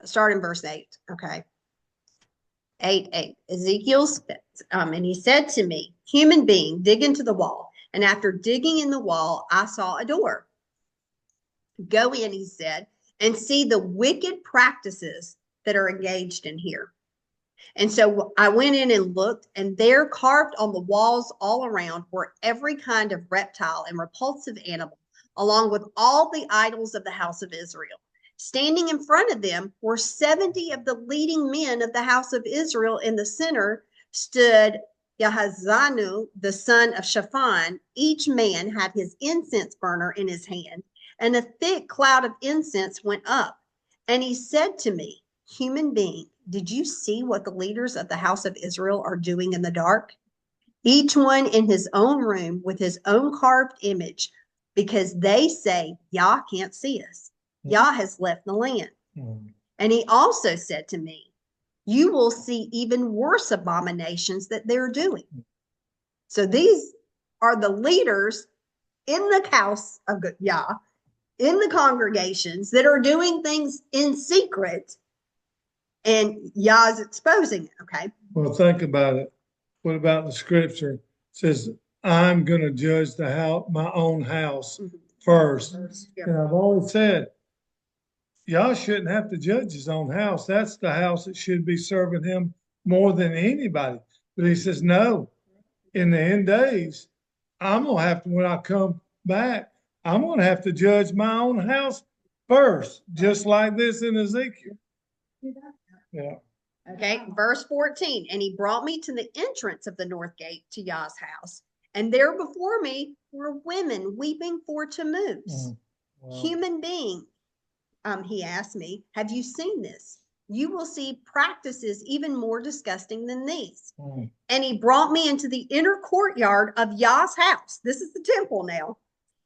start in verse 8. Okay. 8:8. Ezekiel says, and he said to me, human being, dig into the wall. And after digging in the wall, I saw a door. Go in, he said, and see the wicked practices that are engaged in here. And so I went in and looked, and there carved on the walls all around were every kind of reptile and repulsive animal, along with all the idols of the house of Israel. Standing in front of them were 70 of the leading men of the house of Israel. In the center stood Yahazanu, the son of Shaphan. Each man had his incense burner in his hand, and a thick cloud of incense went up. And he said to me, human being, did you see what the leaders of the house of Israel are doing in the dark? Each one in his own room with his own carved image, because they say, Yah can't see us. Yah has left the land. And he also said to me, you will see even worse abominations that they're doing. So these are the leaders in the house of Yah, in the congregations that are doing things in secret. And Yah's exposing it. Okay. Well, think about it. What about the scripture? It says, I'm going to judge the house, my own house first. Yeah. And I've always said, Yah shouldn't have to judge his own house. That's the house that should be serving him more than anybody. But he says, no, in the end days, I'm going to have to, when I come back, I'm going to have to judge my own house first, just like this in Ezekiel. Yeah. Okay, verse 14. And he brought me to the entrance of the north gate to Yah's house. And there before me were women weeping for Tammuz. Wow. Human being, he asked me, have you seen this? You will see practices even more disgusting than these. And he brought me into the inner courtyard of Yah's house. This is the temple now.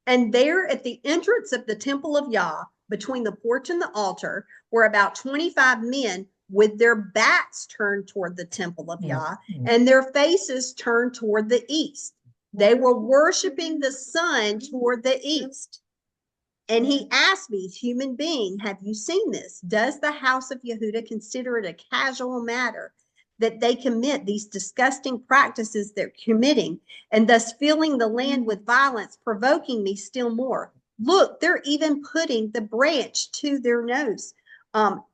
And there at the entrance of the temple of Yah, between the porch and the altar, were about 25 men with their backs turned toward the temple of Yah and their faces turned toward the east. They were worshiping the sun toward the east. And he asked me, human being, have you seen this? Does the house of Yehuda consider it a casual matter that they commit these disgusting practices they're committing and thus filling the land with violence, provoking me still more? Look, they're even putting the branch to their nose.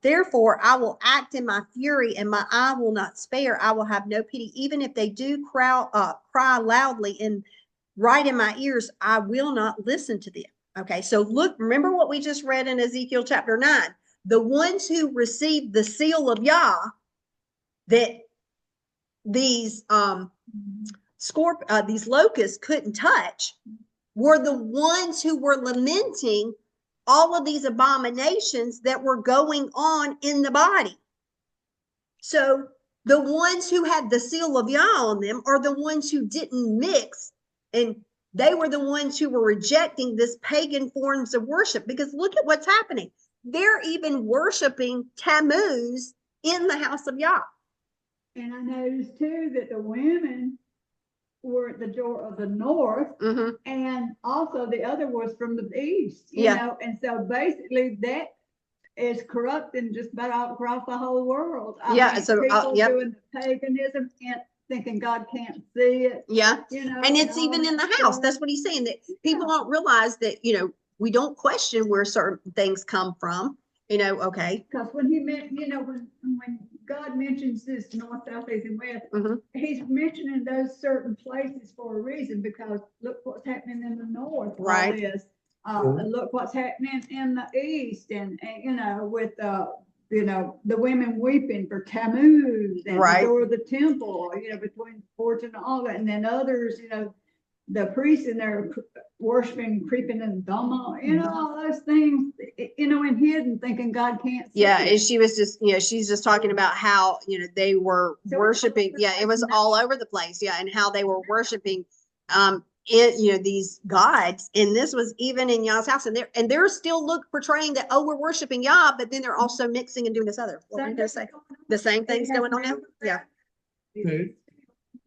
Therefore, I will act in my fury and my eye will not spare. I will have no pity. Even if they do cry loudly and right in my ears, I will not listen to them. Okay, so look, remember what we just read in Ezekiel chapter 9. The ones who received the seal of Yah that these these locusts couldn't touch were the ones who were lamenting all of these abominations that were going on in the body. So the ones who had the seal of Yah on them are the ones who didn't mix, and they were the ones who were rejecting this pagan forms of worship, because look at what's happening. They're even worshiping Tammuz in the house of Yah. And I noticed too that the women were at the door of the north, and also the other was from the east, you know, and so basically that is corrupting just about all across the whole world. I mean, So people doing the paganism and thinking God can't see it. Yeah, you know, and it's even in the house. stuff. That's what he's saying, that people don't realize that, you know, we don't question where certain things come from, you know. Okay, Because when he meant, you know, when God mentions this north, south, east, and west, he's mentioning those certain places for a reason, because look what's happening in the north. Right. All this. Look what's happening in the east, and you know, with you know, the women weeping for Tammuz and the door of the temple, you know, between the porch and all that, and then others, you know, the priests in there worshiping, creeping in Dhamma, you know, all those things, you know, and hidden, thinking God can't see. yeah, it. and she was just, you know, she's just talking about how, you know, they were worshiping. Yeah, it was all over the place. Yeah, and how they were worshiping you know, these gods, and this was even in Yah's house, and they're still portraying that, oh, we're worshiping Yah, but then they're also mixing and doing this other. What were you gonna say? The same thing's going on now. Yeah.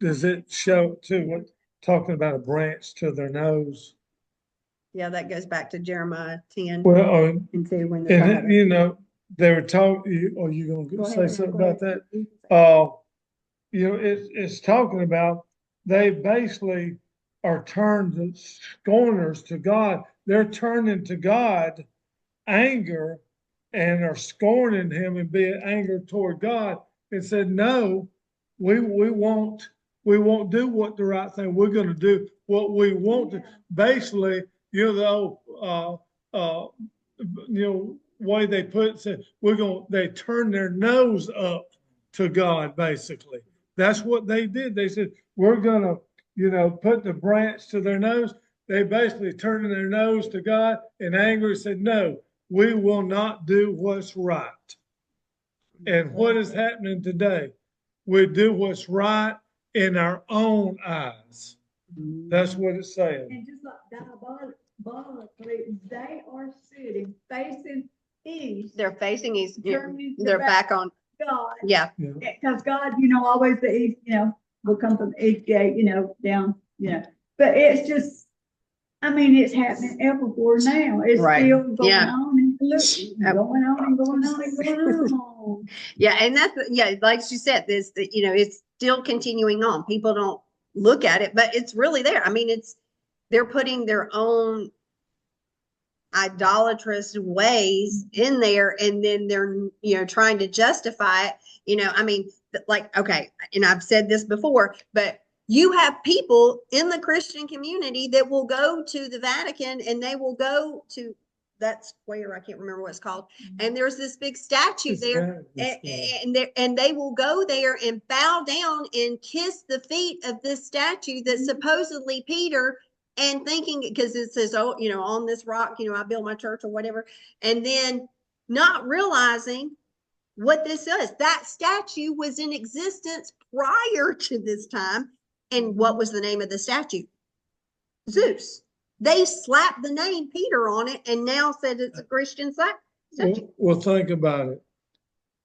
Does it show too, what, talking about a branch to their nose? Yeah, that goes back to Jeremiah 10 Well, and 2 when and you know, they were talking, are you gonna say something about that? You know, it's talking about, they basically are turned to scorners to God. They're turning to God anger and are scorning him and being angered toward God, and said, no, we won't do what the right thing. We're going to do what we want to. Basically, you know, the old, you know, way they put it, said, they turn their nose up to God, basically. That's what they did. They said, we're going to, you know, put the branch to their nose. They basically turned their nose to God in anger and said, no, we will not do what's right. And what is happening today? We do what's right in our own eyes. That's what it's saying. And just like diabolically, they are sitting facing east. they're facing east. Turning They're back on God. Yeah. Because God, you know, always the east, you know, will come from the east gate, you know, down, you know. But it's just, I mean, it's happening everywhere now. It's still going on and look, going on and going on and going on. Yeah, and that's, yeah, like she said, this, you know, it's still continuing on. People don't look at it, but it's really there. I mean, they're putting their own idolatrous ways in there, and then they're, you know, trying to justify it. You know, I mean, like, okay, and I've said this before, but you have people in the Christian community that will go to the Vatican and they will go to that square, I can't remember what it's called. And there's this big statue It's there. that square. And they will go there and bow down and kiss the feet of this statue that's supposedly Peter, and thinking, because it says, oh, on this rock, I build my church or whatever. And then not realizing what this is. That statue was in existence prior to this time. And what was the name of the statue? Zeus. They slapped the name Peter on it and now said it's a Christian statue. Well, think about it.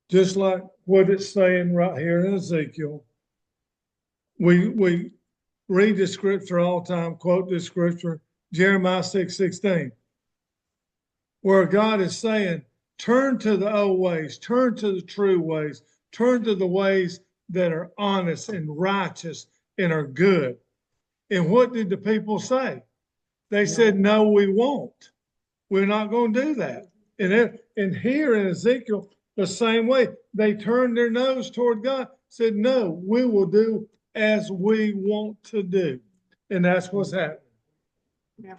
Just like what it's saying right here in Ezekiel, we read the scripture all the time, quote this scripture, Jeremiah 6:16, where God is saying, turn to the old ways, turn to the true ways, turn to the ways that are honest and righteous and are good. And what did the people say? They said, no, we won't. We're not going to do that. And here in Ezekiel, the same way, they turned their nose toward God, said, no, we will do as we want to do. And that's what's happening. Yeah.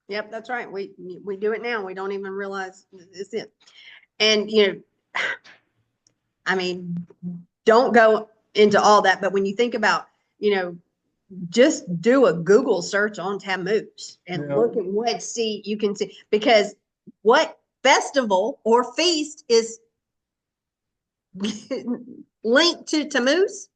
Yep, that's right. We do it now. We don't even realize it's it. And, I mean, don't go into all that. But when you think about, just do a Google search on Tammuz and look at what you can see, because what festival or feast is linked to Tammuz?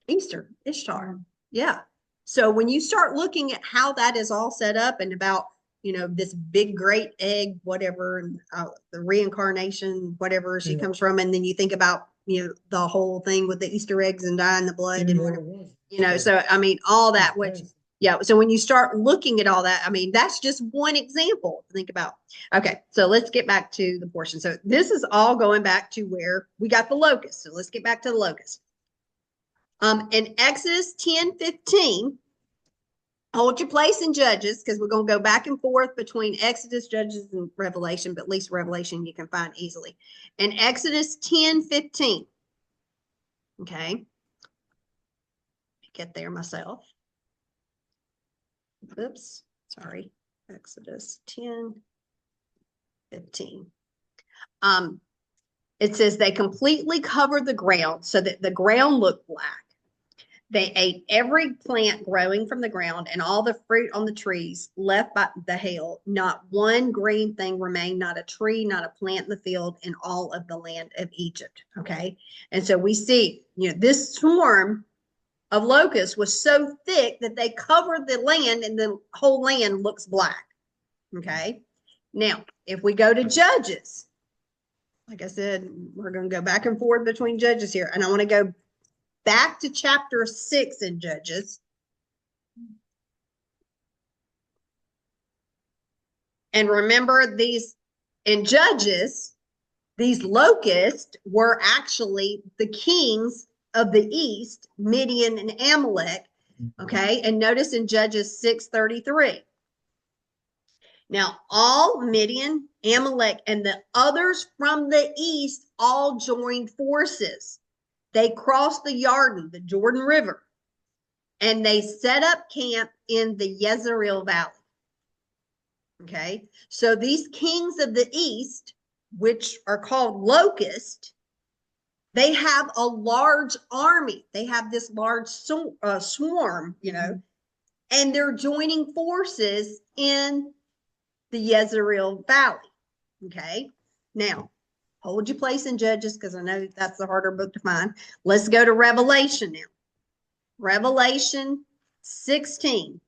Easter, Ishtar. Yeah. So when you start looking at how that is all set up and about, this big great egg, whatever, and the reincarnation, whatever she comes from, and then you think about, the whole thing with the Easter eggs and dyeing the blood and whatever, so I mean, all that, which, yeah. So when you start looking at all that, I mean, that's just one example to think about. Okay, so let's get back to the portion. So this is all going back to where we got the locusts. So let's get back to the locusts. In Exodus 10:15, hold your place in Judges, because we're going to go back and forth between Exodus, Judges, and Revelation, but at least Revelation you can find easily. In Exodus 10:15, okay, get there myself. Oops, sorry. Exodus 10:15. It says they completely covered the ground so that the ground looked black. They ate every plant growing from the ground and all the fruit on the trees left by the hail. Not one green thing remained, not a tree, not a plant in the field in all of the land of Egypt. Okay. And so we see, this swarm of locusts was so thick that they covered the land and the whole land looks black. Okay. Now, if we go to Judges, like I said, we're going to go back and forth between Judges here. And I want to go back to chapter 6 in Judges. And remember, these in Judges, these locusts were actually the kings of the east, Midian and Amalek. Okay. And notice in Judges 6:33. Now, all Midian, Amalek, and the others from the east all joined forces. They crossed the Jordan River, and they set up camp in the Jezreel Valley. Okay, so these kings of the east, which are called locusts, they have a large army. They have this large swarm, and they're joining forces in the Jezreel Valley. Okay, now, hold your place in Judges, because I know that's the harder book to find. Let's go to Revelation now. Revelation 16.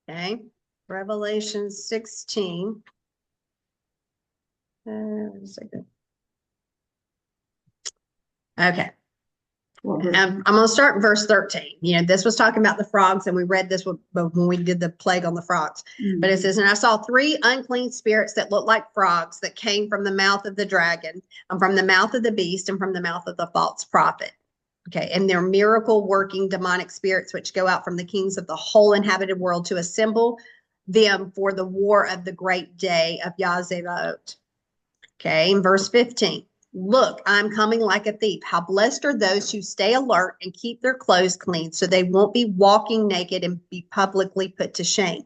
Okay, Revelation 16. Okay. I'm going to start in verse 13. This was talking about the frogs, and we read this when we did the plague on the frogs. But it says, and I saw 3 unclean spirits that looked like frogs that came from the mouth of the dragon, and from the mouth of the beast, and from the mouth of the false prophet. Okay. And they're miracle working demonic spirits, which go out from the kings of the whole inhabited world to assemble them for the war of the great day of Yahzebot. Okay, in verse 15. Look, I'm coming like a thief. How blessed are those who stay alert and keep their clothes clean so they won't be walking naked and be publicly put to shame.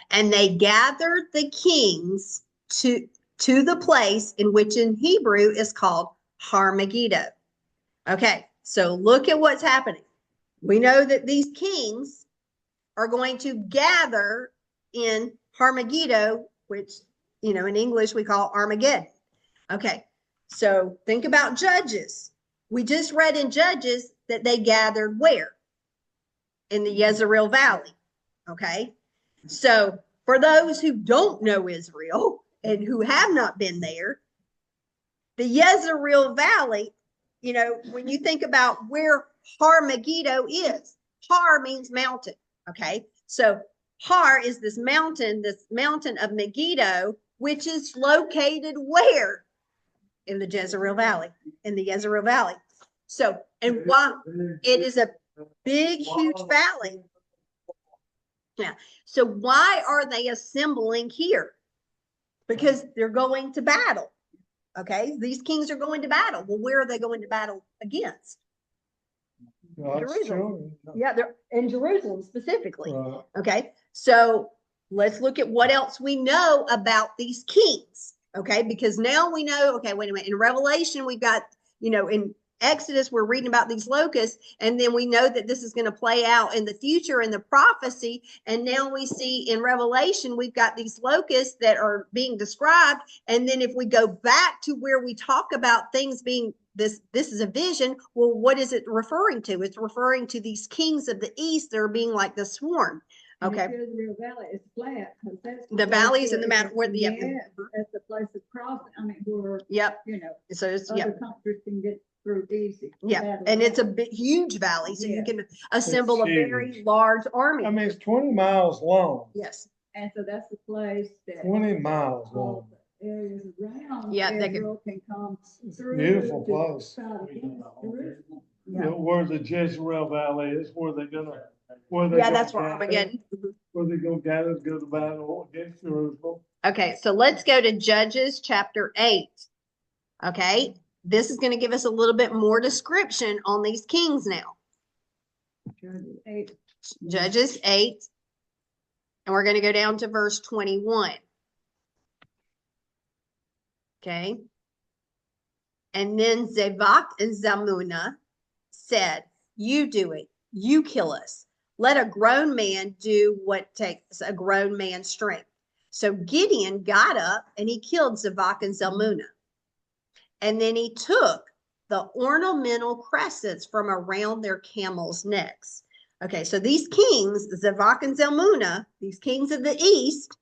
And they gathered the kings to the place in which in Hebrew is called Har Megiddo. Okay, so look at what's happening. We know that these kings are going to gather in Har Megiddo, which, in English we call Armageddon. Okay, so think about Judges. We just read in Judges that they gathered where? In the Jezreel Valley. Okay, so for those who don't know Israel and who have not been there, the Jezreel Valley, when you think about where Har Megiddo is, Har means mountain. Okay, so Har is this mountain of Megiddo, which is located where? In the Jezreel Valley, So, and why it is a big, huge valley. Yeah. So why are they assembling here? Because they're going to battle. Okay. These kings are going to battle. Well, where are they going to battle against? Jerusalem. Yeah, they're in Jerusalem specifically. Okay. So let's look at what else we know about these kings. Okay, because now we know, okay, wait a minute. In Revelation, we've got, in Exodus, we're reading about these locusts, and then we know that this is going to play out in the future in the prophecy. And now we see in Revelation, we've got these locusts that are being described. And then if we go back to where we talk about things being this is a vision, well, what is it referring to? It's referring to these kings of the east that are being like the swarm. Okay. The real valley is flat because that's the valleys and the mountain where the that's the place of crossing. I mean, where so it's other countries can get through easy. And it's a big, huge valley, so you can assemble a very large army. I mean, it's 20 miles long. Yes, and so that's the place that 20 miles long. Areas around Israel can come through. Beautiful place. Yeah. Where the Jezreel Valley is, where they're gonna. That's where Armageddon. Where they go gather, go to battle against Jerusalem. Okay, so let's go to Judges chapter 8. Okay, this is going to give us a little bit more description on these kings now. Judges 8, and we're going to go down to verse 21. Okay, and then Zavak and Zalmunna said, "You do it. You kill us. Let a grown man do what takes a grown man's strength." So Gideon got up and he killed Zavak and Zalmunna. And then he took the ornamental crescents from around their camels' necks. Okay, so these kings, Zavak and Zalmunna, these kings of the east,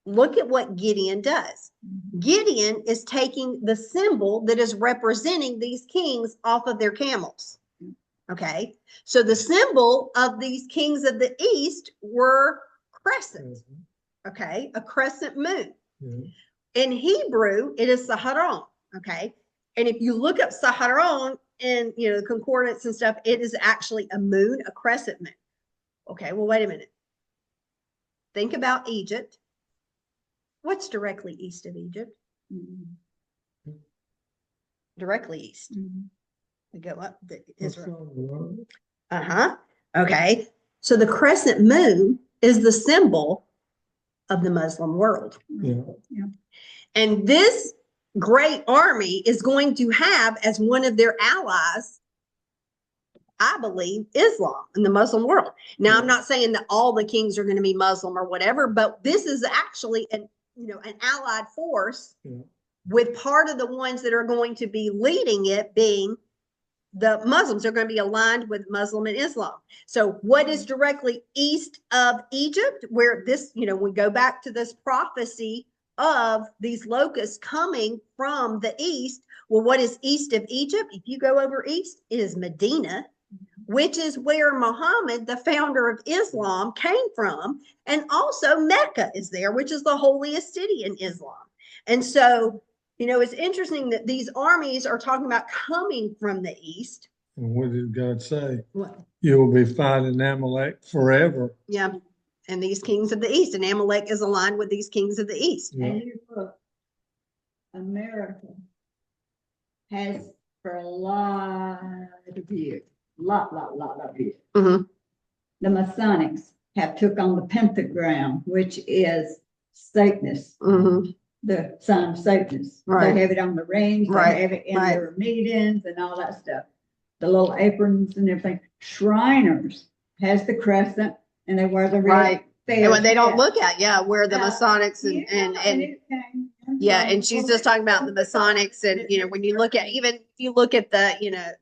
look at what Gideon does. Gideon is taking the symbol that is representing these kings off of their camels. Okay, so the symbol of these kings of the east were crescents. Okay, a crescent moon. In Hebrew, it is Saharon. Okay, and if you look up Saharon in the concordance and stuff, it is actually a moon, a crescent moon. Okay, well, wait a minute. Think about Egypt. What's directly east of Egypt? Directly east. We go up the Israel. Okay. So the crescent moon is the symbol of the Muslim world. And this great army is going to have as one of their allies, I believe, Islam in the Muslim world. Now, I'm not saying that all the kings are going to be Muslim or whatever, but this is actually an allied force with part of the ones that are going to be leading it being the Muslims. Are going to be aligned with Muslim and Islam. So what is directly east of Egypt, where this, we go back to this prophecy of these locusts coming from the east. Well, what is east of Egypt? If you go over east, it is Medina, which is where Muhammad, the founder of Islam, came from. And also Mecca is there, which is the holiest city in Islam. And so, it's interesting that these armies are talking about coming from the east. And what did God say? What? You will be fighting Amalek forever. Yeah. and these kings of the east, and Amalek is aligned with these kings of the east. Yeah. And you look, America has for a lot of years, lot of years. Mhm. The Masonics have took on the pentagram, which is Satanists, Mhm. the sign of Satanists. Right. They have it on the rings, Right, they have it in right. their meetings and all that stuff. The little aprons and everything. Shriners has the crescent and they wear the red. Right. And what they don't hat. look at, yeah, where the Masonics and, it came yeah, from- and she's just talking about the Masonics, and when you look at, even if you look at the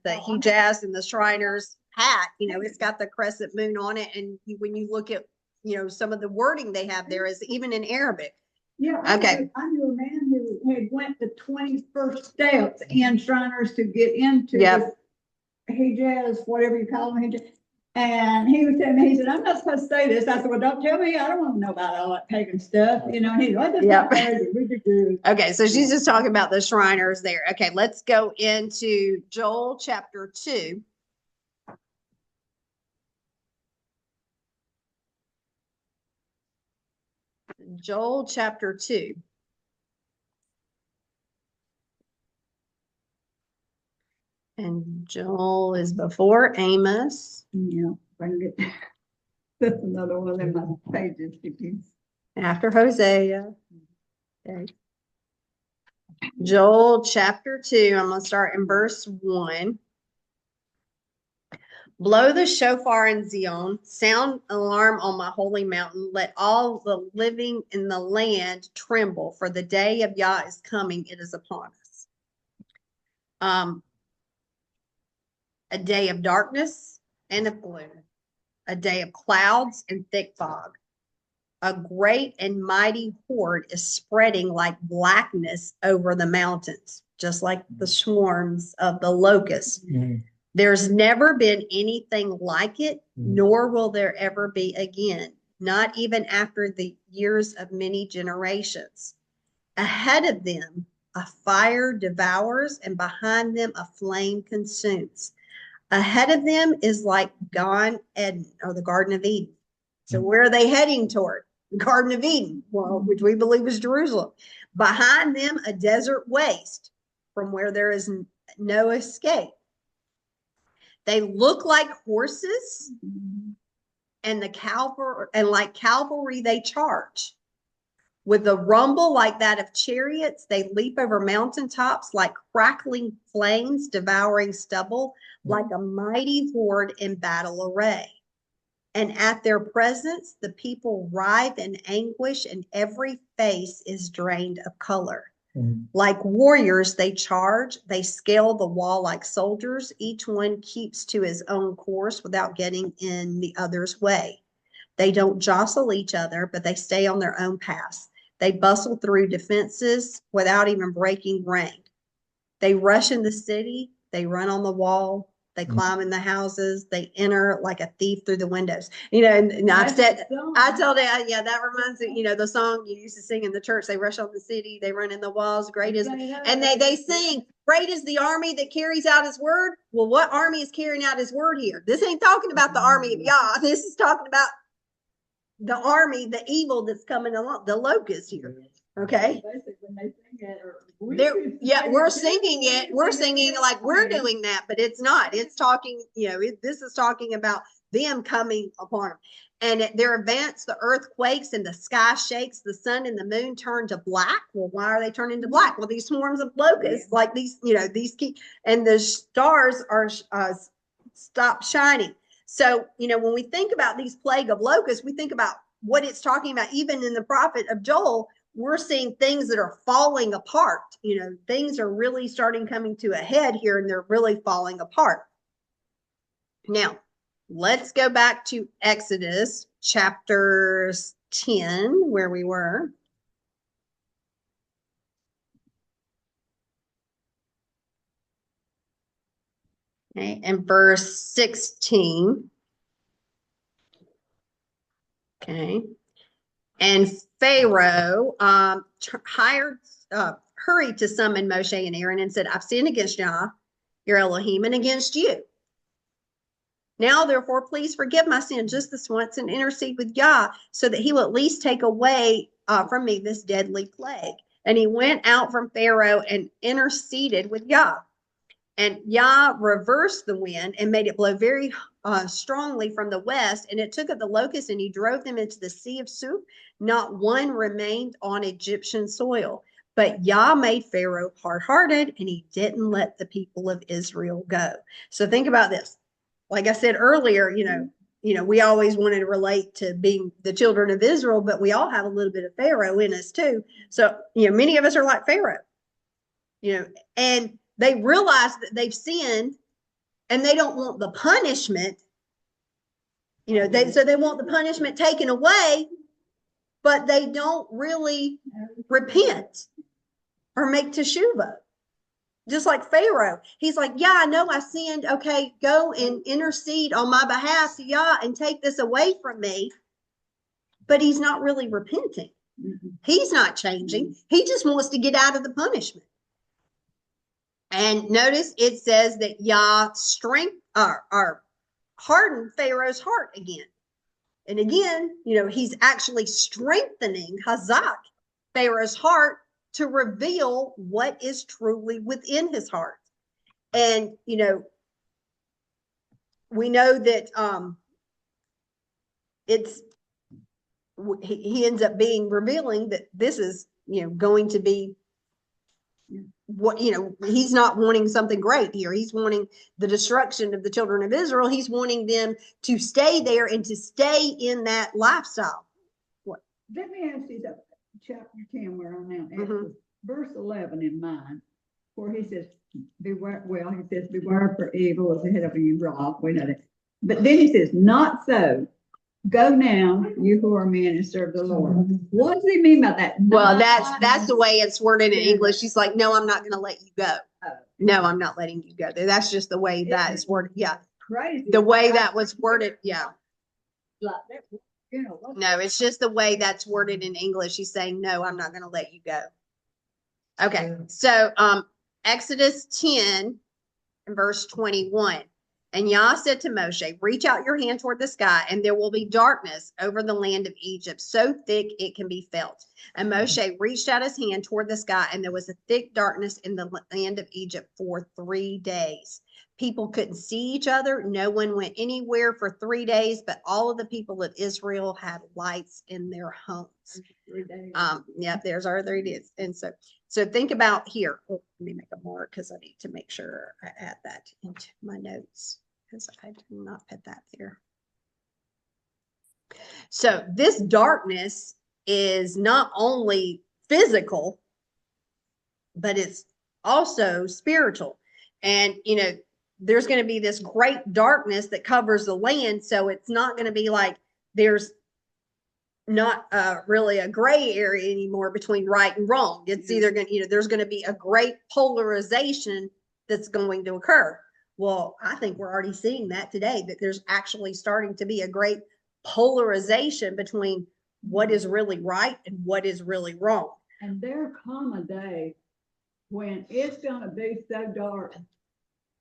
the hijaz and the Shriners hat, it's got the crescent moon on it, and when you look at some of the wording they have there is even in Arabic. Yeah. Okay. I knew a man who had went the 21st steps in Shriners to get into Yep. the hijaz, whatever you call them, hijaz. And he was telling me, he said, I'm not supposed to say this. I said, well, don't tell me. I don't want to know about all that pagan stuff. He said, well, that's Yep. not crazy. We could do. Okay, so she's just talking about the Shriners there. Okay, let's go into Joel chapter 2. Joel chapter 2. And Joel is before Amos, Yeah, if I can get, that's another one in my pages. after Hosea. Okay. Joel chapter 2, I'm going to start in verse 1. Blow the shofar in Zion, sound alarm on my holy mountain. Let all the living in the land tremble, for the day of Yah is coming, it is upon us. A day of darkness and of gloom, a day of clouds and thick fog. A great and mighty horde is spreading like blackness over the mountains, just like the swarms of the locusts. Mhm. There's never been anything like it, nor will there ever be again, not even after the years of many generations. Ahead of them, a fire devours, and behind them, a flame consumes. Ahead of them is like Gan Eden, or the Garden of Eden. So where are they heading toward? The Garden of Eden, well, which we believe is Jerusalem. Behind them, a desert waste from where there is no escape. They look like horses, and like cavalry they charge. With a rumble like that of chariots, they leap over mountaintops like crackling flames, devouring stubble, like a mighty horde in battle array. And at their presence, the people writhe in anguish, and every face is drained of color. Like warriors, they charge, they scale the wall like soldiers. Each one keeps to his own course without getting in the other's way. They don't jostle each other, but they stay on their own paths. They bustle through defenses without even breaking rank. They rush in the city, they run on the wall, they climb in the houses, they enter like a thief through the windows. And I've said, I told it, yeah, that reminds me, the song you used to sing in the church. They rush on the city, they run in the walls, great is, and they sing, great is the army that carries out his word. Well, what army is carrying out his word here? This ain't talking about the army of Yah. This is talking about the army, the evil that's coming along, the locust here. Okay. Yeah, we're singing it. We're singing like we're doing that, but it's not. It's talking, this is talking about them coming upon them. And at their events, the earth quakes and the sky shakes, the sun and the moon turn to black. Well, why are they turning to black? Well, these swarms of locusts, like these, and the stars are stop shining. So, when we think about these plague of locusts, we think about what it's talking about. Even in the prophet of Joel, we're seeing things that are falling apart. Things are really starting coming to a head here, and they're really falling apart. Now, let's go back to Exodus chapter 10, where we were. Okay, and verse 16. Okay. And Pharaoh hurried to summon Moshe and Aaron and said, I've sinned against Yah, your Elohim, and against you. Now, therefore, please forgive my sin just this once and intercede with Yah so that he will at least take away from me this deadly plague. And he went out from Pharaoh and interceded with Yah. And Yah reversed the wind and made it blow very strongly from the west. And it took up the locusts and he drove them into the sea of soup. Not one remained on Egyptian soil. But Yah made Pharaoh hard-hearted and he didn't let the people of Israel go. So think about this. Like I said earlier, we always wanted to relate to being the children of Israel, but we all have a little bit of Pharaoh in us too. So, many of us are like Pharaoh, and they realize that they've sinned and they don't want the punishment, so they want the punishment taken away, but they don't really repent or make teshuvah. Just like Pharaoh, he's like, yeah, I know I sinned. Okay, go and intercede on my behalf to Yah and take this away from me. But he's not really repenting. He's not changing. He just wants to get out of the punishment. And notice it says that Yah hardened Pharaoh's heart again. And again, he's actually strengthening Hazak, Pharaoh's heart, to reveal what is truly within his heart. And, we know that he ends up revealing that this is, going to be what, he's not wanting something great here. He's wanting the destruction of the children of Israel. He's wanting them to stay there and to stay in that lifestyle. What? Let me ask you that. Chapter 10, where I'm now at, verse 11 in mind, where he says, beware, beware for evil is ahead of you, rock. We know that. But then he says, not so. Go now, you who are men, and serve the Lord. What does he mean by that? Well, that's the way it's worded in English. He's like, no, I'm not going to let you go. No, I'm not letting you go. That's just the way that is worded. Yeah. Crazy. The way that was worded. Yeah. Like that. No, it's just the way that's worded in English. He's saying, no, I'm not going to let you go. Okay. So, Exodus 10 and verse 21. And Yah said to Moshe, reach out your hand toward the sky, and there will be darkness over the land of Egypt, so thick it can be felt. And Moshe reached out his hand toward the sky, and there was a thick darkness in the land of Egypt for 3 days. People couldn't see each other. No one went anywhere for 3 days, but all of the people of Israel had lights in their homes. There's our 3 days. And so think about here. Let me make a mark because I need to make sure I add that into my notes because I did not put that there. So this darkness is not only physical, but it's also spiritual. And, there's going to be this great darkness that covers the land. So it's not going to be like there's not really a gray area anymore between right and wrong. It's either going to, there's going to be a great polarization that's going to occur. Well, I think we're already seeing that today, that there's actually starting to be a great polarization between what is really right and what is really wrong. And there come a day when it's going to be so dark.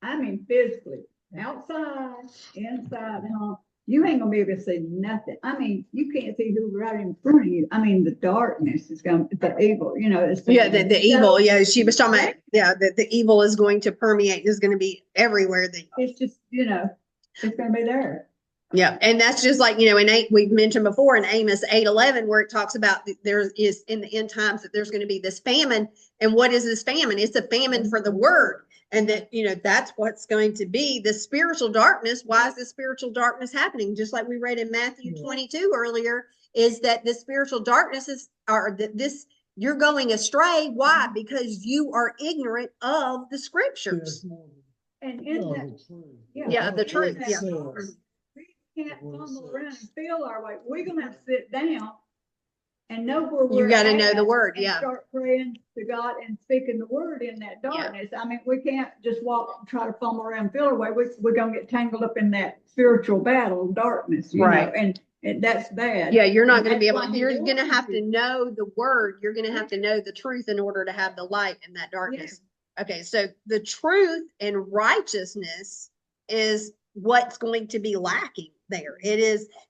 I mean, physically, outside, inside, home, you ain't gonna be able to see nothing. I mean, you can't see who's right in front of you. I mean, the darkness is going, the evil, it's the evil. Yeah, she was talking about, the evil is going to permeate, is going to be everywhere. It's just, it's gonna be there. Yeah, and that's just like, we've mentioned before in Amos 8:11, where it talks about there is in the end times that there's going to be this famine. And what is this famine? It's a famine for the word. And that, that's what's going to be the spiritual darkness. Why is the spiritual darkness happening? Just like we read in Matthew 22 earlier, is that the spiritual darkness you're going astray. Why? Because you are ignorant of the scriptures. And in that, the truth. We can't fumble around and feel our way. We're going to have to sit down and know where we're You got to know the word. Start praying to God and speaking the word in that darkness. I mean, we can't just walk and try to fumble around and feel our way. We're going to get tangled up in that spiritual battle of darkness, right? And that's bad. Yeah, you're not going to be able. You're going to have to know the word. You're going to have to know the truth in order to have the light in that darkness. Okay, so the truth and righteousness is what's going to be lacking there.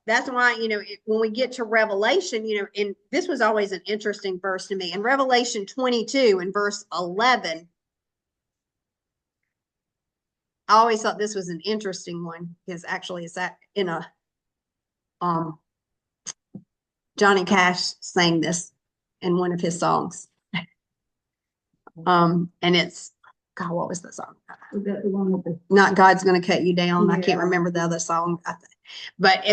That's why, when we get to Revelation, and this was always an interesting verse to me. In Revelation 22 and verse 11, I always thought this was an interesting one because actually it's in a, Johnny Cash sang this in one of his songs. And it's, God, what was the song? Was that the one with the? Not God's Gonna Cut You Down. Yeah. I can't remember the other song. But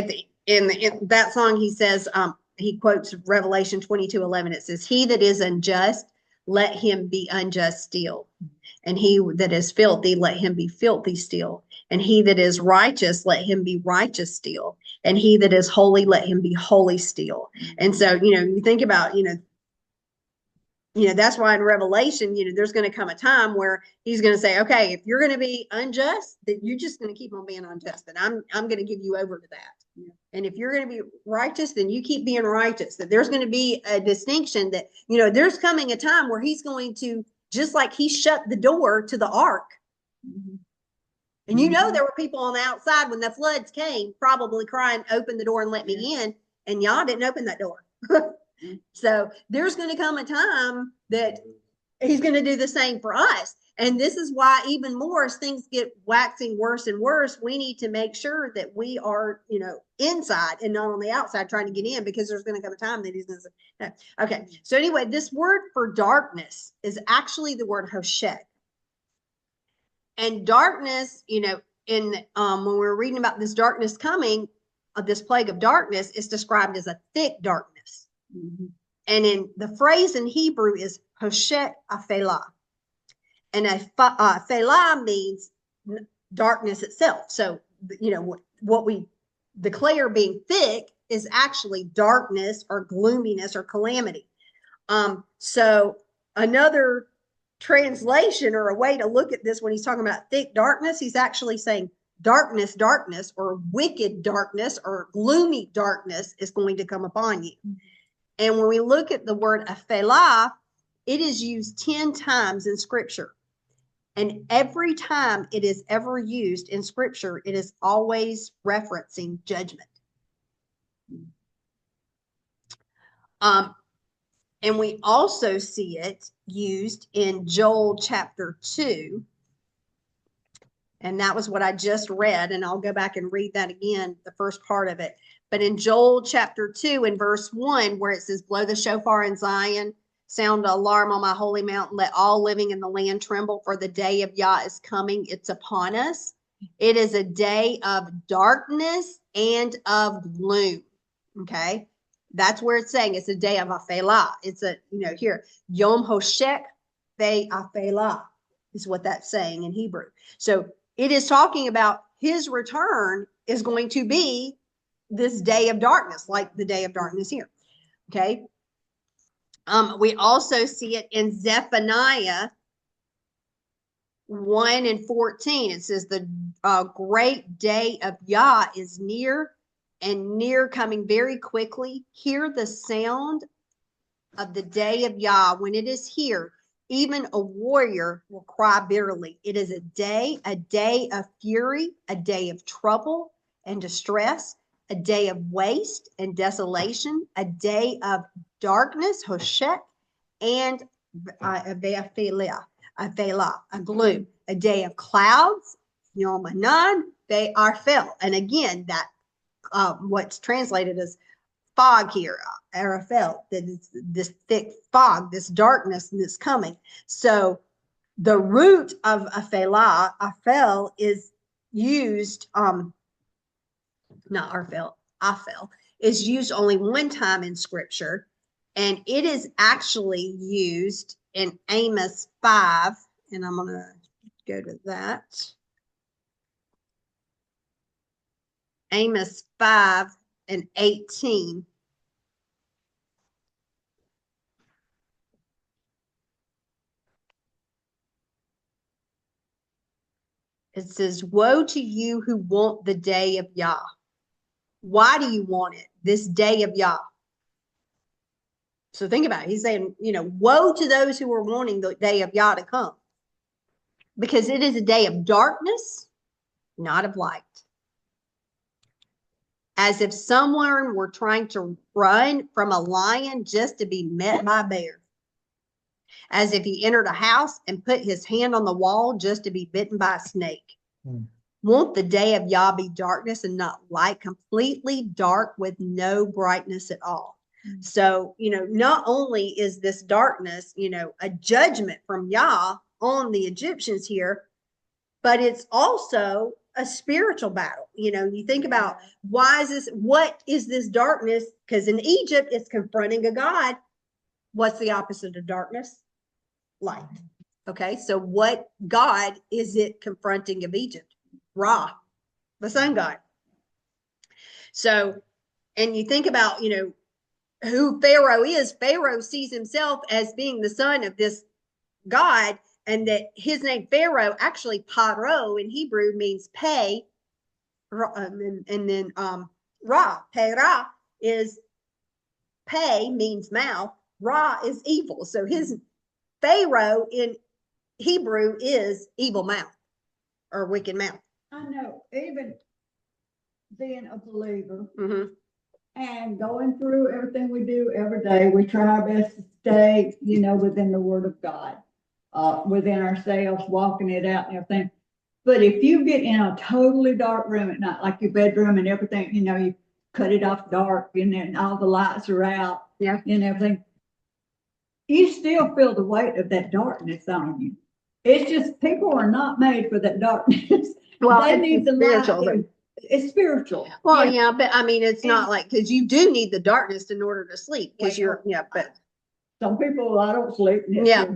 in that song, he says, he quotes Revelation 22:11. It says, "He that is unjust, let him be unjust still. And he that is filthy, let him be filthy still. And he that is righteous, let him be righteous still. And he that is holy, let him be holy still." And so, you think about, that's why in Revelation, there's going to come a time where he's going to say, okay, if you're going to be unjust, then you're just going to keep on being unjust. And I'm going to give you over to that. Yeah. And if you're going to be righteous, then you keep being righteous. That there's going to be a distinction that, there's coming a time where he's going to, just like he shut the door to the ark. Mm-hmm. And there were people on the outside when the floods came, probably crying, "Open the door and let me in." And y'all didn't open that door. So there's going to come a time that he's going to do the same for us. And this is why, even more, as things get waxing worse and worse, we need to make sure that we are, inside and not on the outside trying to get in, because there's going to come a time that he's going to say, no. Okay. So anyway, this word for darkness is actually the word hoshek. And darkness, when we're reading about this darkness coming, this plague of darkness is described as a thick darkness. Mm-hmm. And in the phrase in Hebrew is hoshek afela. And afela means darkness itself. So, what we declare being thick is actually darkness or gloominess or calamity. So another translation or a way to look at this, when he's talking about thick darkness, he's actually saying darkness, or wicked darkness or gloomy darkness is going to come upon you. And when we look at the word afela, it is used 10 times in Scripture. And every time it is ever used in Scripture, it is always referencing judgment. And we also see it used in Joel chapter 2. And that was what I just read. And I'll go back and read that again, the first part of it. But in Joel chapter 2 and verse 1, where it says, "Blow the shofar in Zion, sound the alarm on my holy mountain, let all living in the land tremble, for the day of Yah is coming, it's upon us." It is a day of darkness and of gloom. Okay? That's where it's saying it's a day of afela. It's here, Yom Hoshek Ve Afela is what that's saying in Hebrew. So it is talking about his return is going to be this day of darkness, like the day of darkness here. Okay. We also see it in Zephaniah 1 and 14. It says the great day of Yah is near, and near, coming very quickly. Hear the sound of the day of Yah. When it is here, even a warrior will cry bitterly. It is a day of fury, a day of trouble and distress, a day of waste and desolation, a day of darkness, hoshek, and a gloom, a day of clouds, yom anan, they are fell. And again, that what's translated as fog here, arafel, this thick fog, this darkness that's coming. So the root of afel is used, not arfel, afel, is used only one time in Scripture, and it is actually used in Amos 5, and I'm going to go to that. Amos 5 and 18. It says, "Woe to you who want the day of Yah." Why do you want it? This day of Yah. So think about it. He's saying, woe to those who are wanting the day of Yah to come. Because it is a day of darkness not of light. As if someone were trying to run from a lion just to be met by a bear. As if he entered a house and put his hand on the wall just to be bitten by a snake. Won't the day of Yah be darkness and not light, completely dark with no brightness at all? So, not only is this darkness, a judgment from Yah on the Egyptians here, but it's also a spiritual battle. You think about what is this darkness? Because in Egypt, it's confronting a God. What's the opposite of darkness? Light. Okay, so what God is it confronting of Egypt? Ra, the sun god. So, and you think about, who Pharaoh is. Pharaoh sees himself as being the son of this God, and that his name Pharaoh, actually Paro in Hebrew, means pay. And then Ra, Ra is pay, means mouth. Ra is evil. So his Pharaoh in Hebrew is evil mouth or wicked mouth. I know, even being a believer Mm-hmm. and going through everything we do every day, we try our best to stay, within the Word of God, within ourselves, walking it out and everything. But if you get in a totally dark room at night, like your bedroom and everything, you cut it off dark and then all the lights are out, Yeah, and everything, you still feel the weight of that darkness on you. It's just people are not made for that darkness. well, They need the spiritual. light. It's spiritual. Well, yeah, but I mean, it's not like, because you do need the darkness in order to sleep, because but some people, I don't sleep.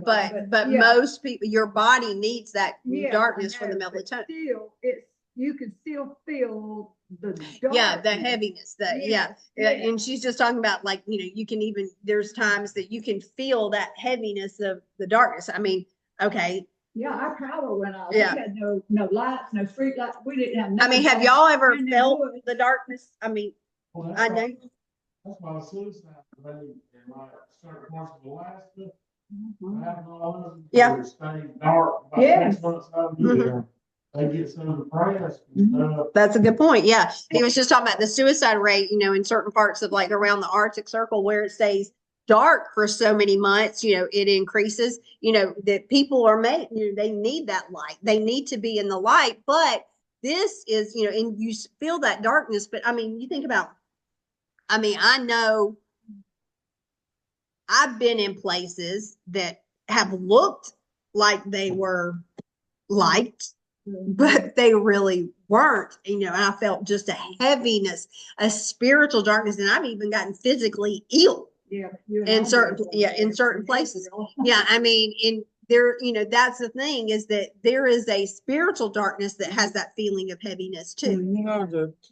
but most people, your body needs that darkness for the melatonin. Still, you can still feel the darkness. Yeah, the heaviness, and she's just talking about, like, you can even, there's times that you can feel that heaviness of the darkness. I mean, okay. Yeah, our power went out. Yeah. We had no lights, no street lights. We didn't have nothing. I mean, have y'all ever felt the darkness? I mean, Well, I know. That's why suicide rate in like certain parts of Alaska. Have all of them. Yeah. They're staying dark about Yes. 6 months out of the year. They get so depressed and stuff. That's a good point. Yeah. He was just talking about the suicide rate, in certain parts of, like, around the Arctic Circle, where it stays dark for so many months, it increases, that people are made, they need that light. They need to be in the light. But this is, and you feel that darkness. But I mean, you think about, I know I've been in places that have looked like they were light, but they really weren't, and I felt just a heaviness, a spiritual darkness, and I've even gotten physically ill. Yeah, In certain places. Yeah, I mean, in there, that's the thing, is that there is a spiritual darkness that has that feeling of heaviness too.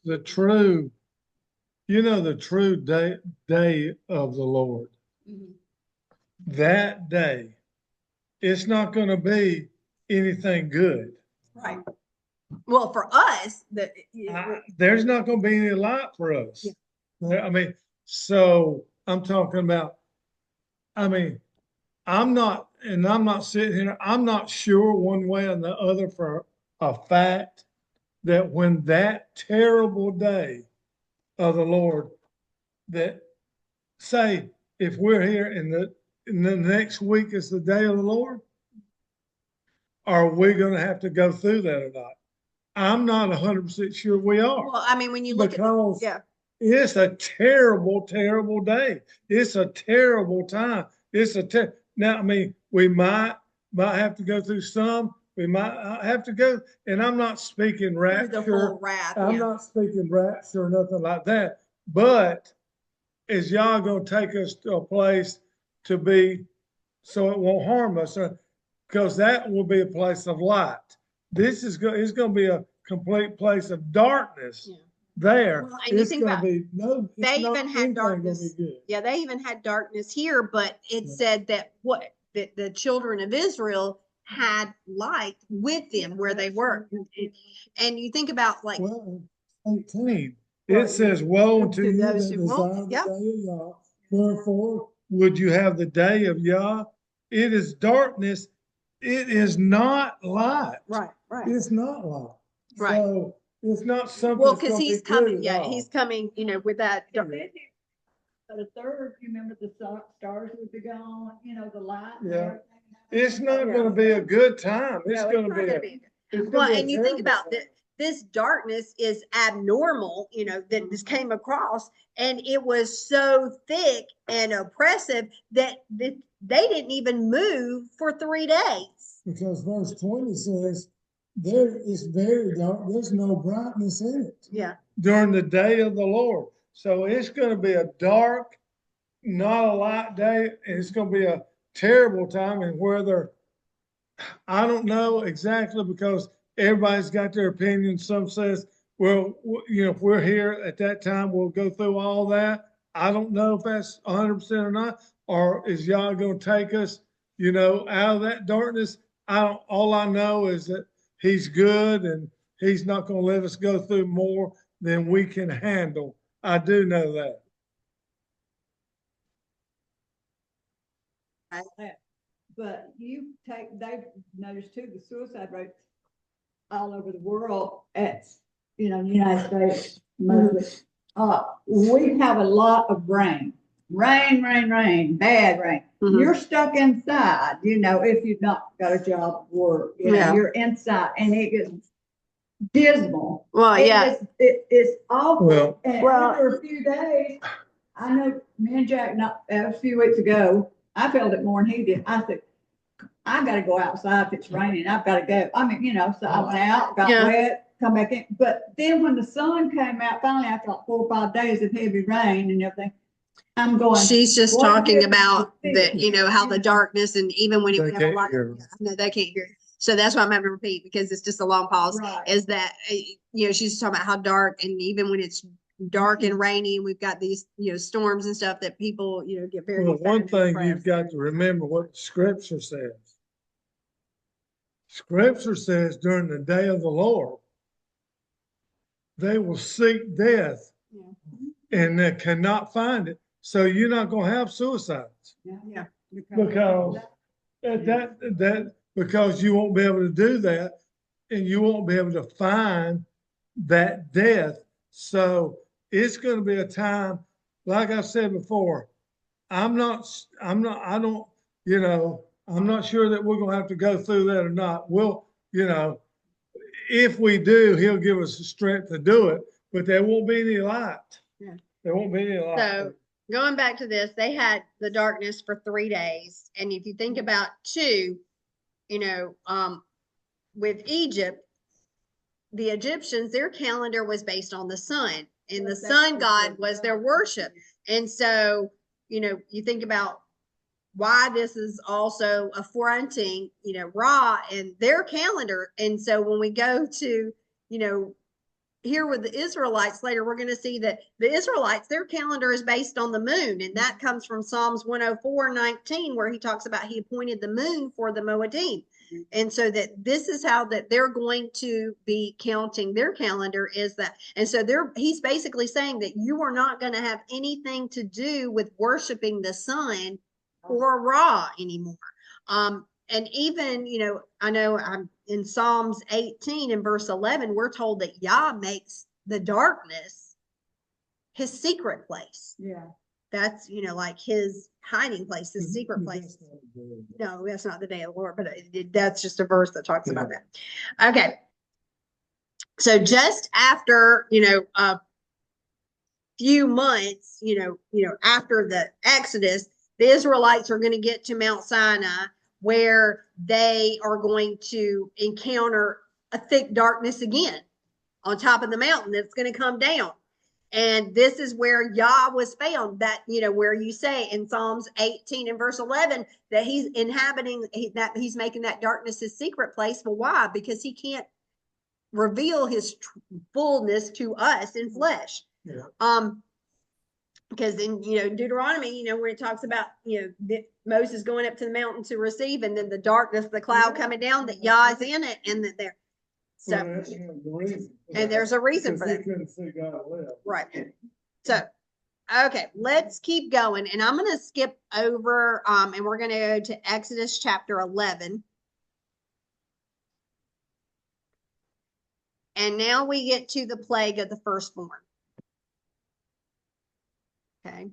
The true, the true day of the Lord. That day, it's not going to be anything good. Right. Well, for us, there's not going to be any light for us. Yeah. I mean, so I'm talking about, I'm not sitting here, I'm not sure one way or the other for a fact that when that terrible day of the Lord, that say, if we're here in the next week is the day of the Lord, are we going to have to go through that or not? I'm not 100% sure we are. Well, I mean, when you look at it's a terrible, terrible day. It's a terrible time. Now, I mean, we might have to go through some. We might have to go, and I'm not speaking rapture. The full wrath. I'm not speaking rapture or nothing like that. But is y'all going to take us to a place to be so it won't harm us? Because that will be a place of light. This is going to be a complete place of darkness. Yeah. There, well, and it's going to be they even had darkness. Yeah, they even had darkness here, but it said that the children of Israel had light with them where they were. And you think about, like, 18, it says, "Woe unto you that desire the day of Yah. Wherefore would you have the day of Yah? It is darkness. It is not light." Right. It's not light. Right. So it's not something Well, that's because gonna be he's good coming, at yeah, all. he's coming, with that. But the third, you remember the stars would be gone, the light and Yeah. everything. It's not Yeah. gonna be a good time. It's No, gonna not be gonna a, be. it's Well, gonna be a and you think terrible about time. that, this darkness is abnormal, that this came across, and it was so thick and oppressive that they didn't even move for 3 days. Because verse 20 says, there is very dark, there's no brightness in it. Yeah. During the day of the Lord. So it's gonna be a dark, not a light day, and it's gonna be a terrible time. And whether, I don't know exactly, because everybody's got their opinion. Some says, well, if we're here at that time, we'll go through all that. I don't know if that's 100% or not, or is y'all gonna take us, out of that darkness? All I know is that he's good and he's not gonna let us go through more than we can handle. I do know that. But they've noticed too, the suicide rates all over the world United States mostly. We have a lot of rain, bad rain. Mhm. You're stuck inside, if you've not got a job or work, Yeah. you're inside and it gets dismal. Well, yeah. It's awful. Well- And Well- after a few days, I know me and Jack, a few weeks ago, I felt it more than he did. I said, I gotta go outside if it's raining. I've gotta go. I mean, so I went out, got Yeah. wet, come back in. But then when the sun came out, finally after like 4 or 5 days of heavy rain and everything, I'm going. She's just what talking difference about does the, it make? how the darkness, and even when it They would have a can't lot hear of, us. no, they can't hear. So that's why I'm having to repeat, because it's just a long pause. Right. Is that, she's talking about how dark, and even when it's dark and rainy, and we've got these, storms and stuff that people, get very. Well, one sad and thing you've depressed. got to remember what the scripture says. Scripture says during the day of the Lord, they will seek death Yeah. and they cannot find it. So you're not gonna have suicides Yeah. because because you won't be able to do that, and you won't be able to find that death. So it's gonna be a time, like I said before, I'm not sure that we're gonna have to go through that or not. We'll, if we do, he'll give us the strength to do it, but there won't be any light. Yeah. There won't be any light. So going back to this, they had the darkness for 3 days. And if you think about too, with Egypt, the Egyptians, their calendar was based on the sun, and the sun god was their worship. And so, you think about why this is also affronting, Ra and their calendar. And so when we go to, here with the Israelites later, we're going to see that the Israelites, their calendar is based on the moon. And that comes from Psalms 104:19, where he talks about he appointed the moon for the Moedim. And so that this is how that they're going to be counting their calendar, is that. And so he's basically saying that you are not going to have anything to do with worshiping the sun or Ra anymore. And even, I know I'm in Psalms 18 and verse 11, we're told that Yah makes the darkness his secret place. Yeah. That's, like his hiding place, his secret place. No, that's not the day of the Lord, but that's just a verse that talks about that. Okay. So just after, a few months, after the Exodus, the Israelites are going to get to Mount Sinai, where they are going to encounter a thick darkness again on top of the mountain that's going to come down. And this is where Yah was found, that, where you say in Psalms 18 and verse 11 that he's inhabiting, that he's making that darkness his secret place. Well, why? Because he can't reveal his fullness to us in flesh. Yeah. Because in Deuteronomy, when it talks about Moses going up to the mountain to receive, and then the darkness, the cloud coming down, that Yah is in it, and that there. So, and there's a reason for that. Couldn't see God live. Right. So, okay, let's keep going, and I'm going to skip over, and we're going to go to Exodus chapter 11. And now we get to the plague of the firstborn. Okay.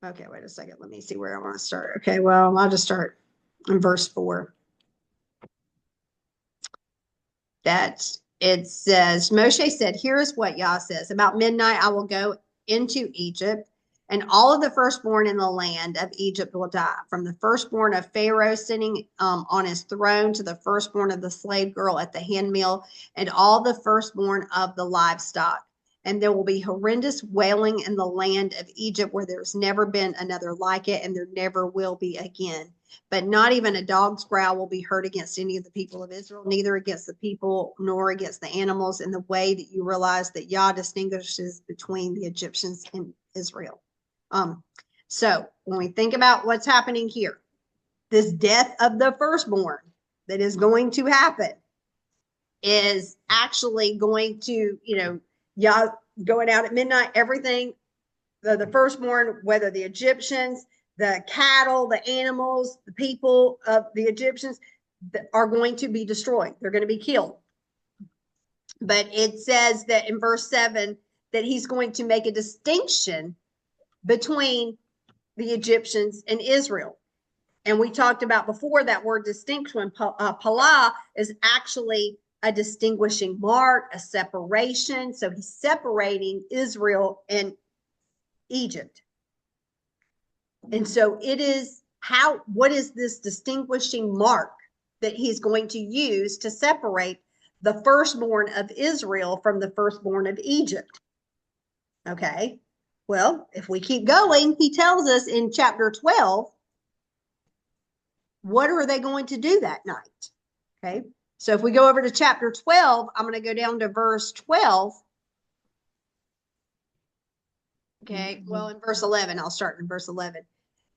Okay, wait a second. Let me see where I want to start. Okay, well, I'll just start in verse 4. It says, Moshe said, here is what Yah says. About midnight, I will go into Egypt, and all of the firstborn in the land of Egypt will die, from the firstborn of Pharaoh sitting on his throne to the firstborn of the slave girl at the handmill, and all the firstborn of the livestock. And there will be horrendous wailing in the land of Egypt where there's never been another like it, and there never will be again. But not even a dog's growl will be heard against any of the people of Israel, neither against the people nor against the animals, in the way that you realize that Yah distinguishes between the Egyptians and Israel. So when we think about what's happening here, this death of the firstborn that is going to happen is actually going to, Yah going out at midnight, everything, the firstborn, whether the Egyptians, the cattle, the animals, the people of the Egyptians are going to be destroyed. They're going to be killed. But it says that in verse 7 that he's going to make a distinction between the Egyptians and Israel. And we talked about before that word distinction, palah, is actually a distinguishing mark, a separation. So he's separating Israel and Egypt. And so it is what is this distinguishing mark that he's going to use to separate the firstborn of Israel from the firstborn of Egypt? Okay. Well, if we keep going, he tells us in chapter 12, what are they going to do that night? Okay. So if we go over to chapter 12, I'm going to go down to verse 12. Okay. Well, in verse 11, I'll start in verse 11.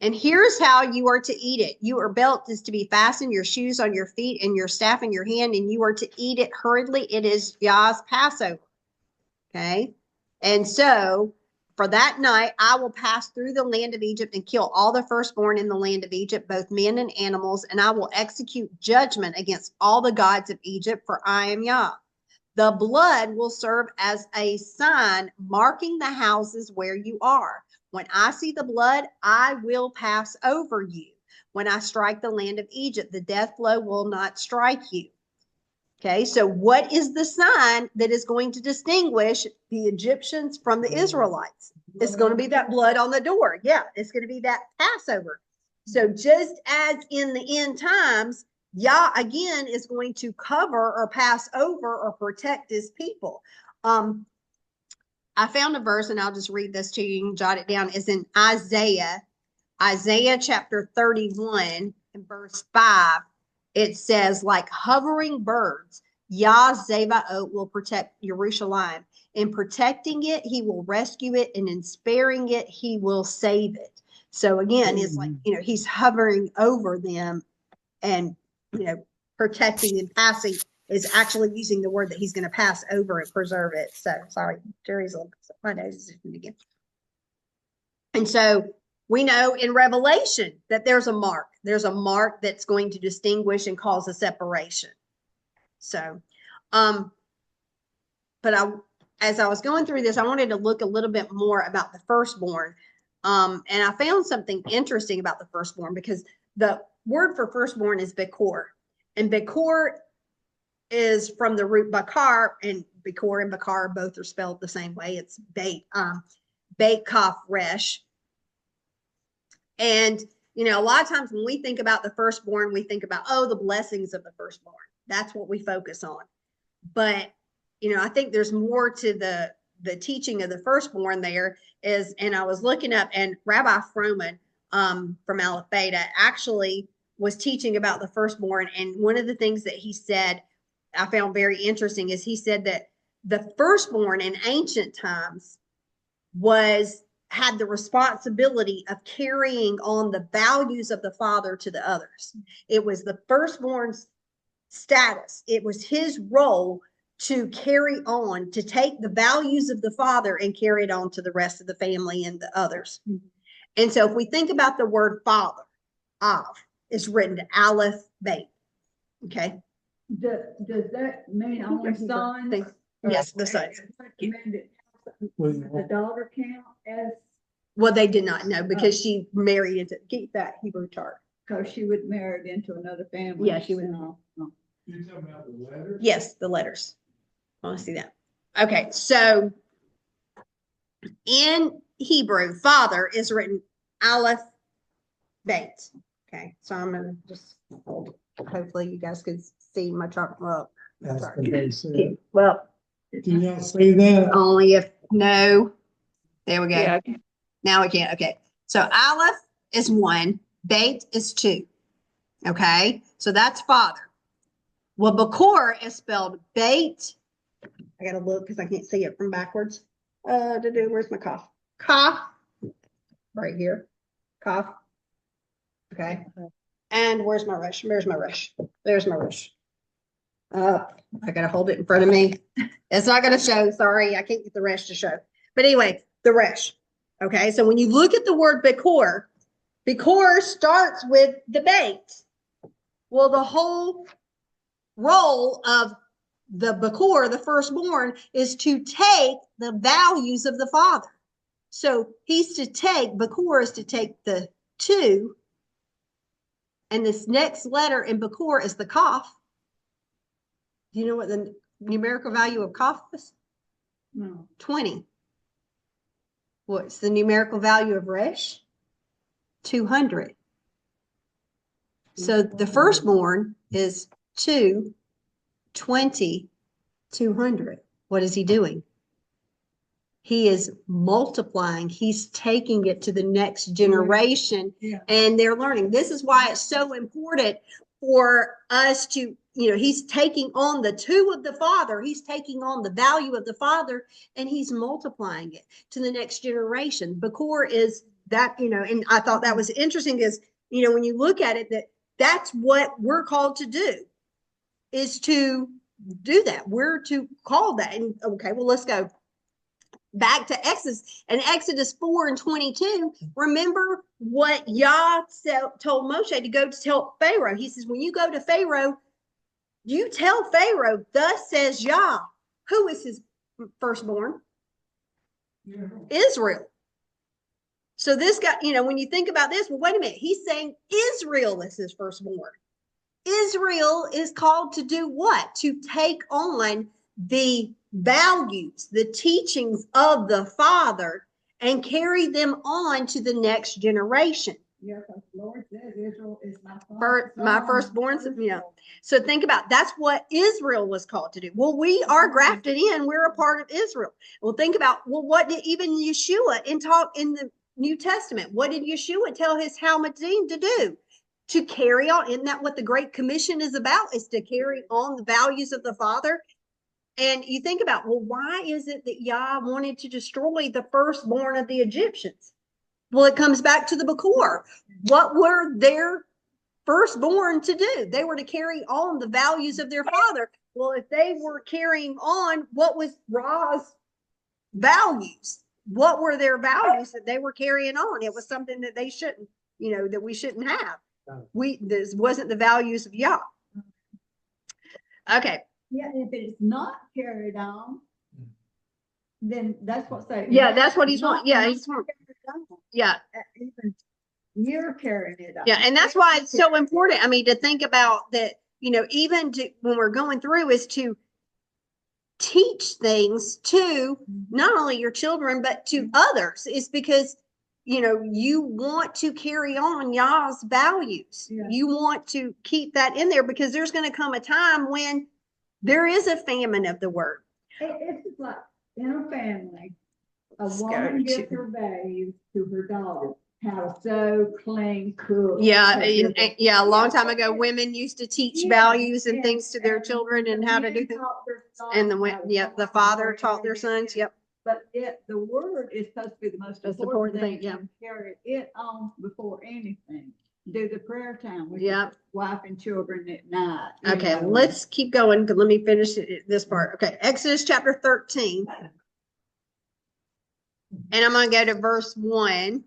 And here's how you are to eat it. Your belt is to be fastened, your shoes on your feet, and your staff in your hand, and you are to eat it hurriedly. It is Yah's Passover. Okay. And so for that night, I will pass through the land of Egypt and kill all the firstborn in the land of Egypt, both men and animals, and I will execute judgment against all the gods of Egypt, for I am Yah. The blood will serve as a sign marking the houses where you are. When I see the blood, I will pass over you. When I strike the land of Egypt, the death blow will not strike you. Okay, so what is the sign that is going to distinguish the Egyptians from the Israelites? It's going to be that blood on the door. Yeah, it's going to be that Passover. So just as in the end times, Yah again is going to cover or pass over or protect his people. I found a verse, and I'll just read this to you. You can jot it down. It's in Isaiah chapter 31 and verse 5. It says, like hovering birds, Yah Zevaot will protect Jerusalem. In protecting it, he will rescue it, and in sparing it, he will save it. So again, it's like, he's hovering over them and, protecting and passing is actually using the word that he's going to pass over and preserve it. So sorry, Jerry's a little, my nose is again. And so we know in Revelation that there's a mark. There's a mark that's going to distinguish and cause a separation. So, but as I was going through this, I wanted to look a little bit more about the firstborn. And I found something interesting about the firstborn, because the word for firstborn is Bekor. And Bekor is from the root Bakar, and Bekor and Bakar both are spelled the same way. It's Beit Kaf Resh. And, a lot of times when we think about the firstborn, we think about, the blessings of the firstborn. That's what we focus on. But, I think there's more to the teaching of the firstborn there is, and I was looking up, and Rabbi Froman from Aleph Beta actually was teaching about the firstborn. And one of the things that he said I found very interesting is he said that the firstborn in ancient times had the responsibility of carrying on the values of the father to the others. It was the firstborn's status. It was his role to carry on, to take the values of the father and carry it on to the rest of the family and the others. And so if we think about the word father, Av is written to Aleph Beit. Okay. Does that mean only sons? Yes, the sons. The daughter count as, Well, they did not know because she married into, keep that Hebrew chart. because she would marry into another family? Yeah, she would. No. You're talking about the letters? Yes, the letters. I want to see that. Okay, so in Hebrew, father is written Aleph Beit. Okay, so I'm gonna just hold. Hopefully, you guys can see my chart. Well, That's sorry. what they said. Well, Can y'all see that? only if no. There we go. Yeah. Now we can. Okay, so Aleph is 1, Beit is 2. Okay, so that's father. Well, Bakor is spelled Beit. I gotta look because I can't see it from backwards. Where's my cough? Cough. Right here. Cough. Okay. And where's my rush? There's my rush. There's my rush. I gotta hold it in front of me. It's not gonna show. Sorry, I can't get the resh to show. But anyway, the resh. Okay, so when you look at the word Bakor, Bakor starts with the Beit. Well, the whole role of the Bakor, the firstborn, is to take the values of the father. So he's to take, Bakor is to take the 2, and this next letter in Bakor is the Kaf. Do you know what the numerical value of Kaf is? No. 20. What's the numerical value of Resh? 200. So the firstborn is 2, 20, 200. What is he doing? He is multiplying. He's taking it to the next generation, and they're learning. This is why it's so important for us to, he's taking on the 2 of the father. He's taking on the value of the father, and he's multiplying it to the next generation. Bakor is that, and I thought that was interesting because, when you look at it, that's what we're called to do, is to do that. We're to call that. And okay, well, let's go back to Exodus. And Exodus 4:22, remember what Yah told Moshe to go to tell Pharaoh. He says, when you go to Pharaoh, you tell Pharaoh, thus says Yah. Who is his firstborn? Israel. So this guy, when you think about this, well, wait a minute. He's saying Israel is his firstborn. Israel is called to do what? To take on the values, the teachings of the father, and carry them on to the next generation. Yeah, because the Lord says Israel is my firstborn. So think about, that's what Israel was called to do. Well, we are grafted in. We're a part of Israel. Well, think about, what did even Yeshua in the New Testament, what did Yeshua tell his Talmudim to do? To carry on. Isn't that what the Great Commission is about? Is to carry on the values of the Father. And you think about, well, why is it that Yah wanted to destroy the firstborn of the Egyptians? Well, it comes back to the Bakor. What were their firstborn to do? They were to carry on the values of their father. Well, if they were carrying on, what was Ra's values? What were their values that they were carrying on? It was something that they shouldn't, that we shouldn't have. This wasn't the values of Yah. Okay. Yeah, if it's not carried on, then that's what they. Yeah, that's what he's wanting. Yeah, he's yeah. Even you're carrying it on. Yeah, and that's why it's so important. I mean, to think about that, even when we're going through, is to teach things to not only your children, but to others. It's because, you want to carry on Yah's values. Yeah. You want to keep that in there because there's going to come a time when there is a famine of the word. It's like in a family, a woman gives her values to her daughter. How to sew, clean, cook. Yeah, a long time ago, women used to teach values and things to their children and how to do things. And the father taught their sons. Yep. But yet the word is supposed to be the most important thing. Yeah. Carry it on before anything. do the prayer time with Yep. your wife and children at night. you Okay, know. let's keep going. Let me finish this part. Okay, Exodus chapter 13. And I'm going to go to verse 1.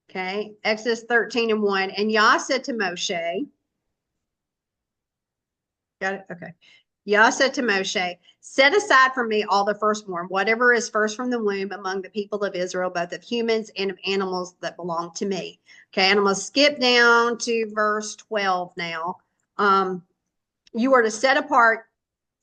Okay, Exodus 13 and 1. And Yah said to Moshe, got it? Okay. Yah said to Moshe, set aside for me all the firstborn, whatever is first from the womb among the people of Israel, both of humans and of animals that belong to me. Okay, and I'm going to skip down to verse 12 now. You are to set apart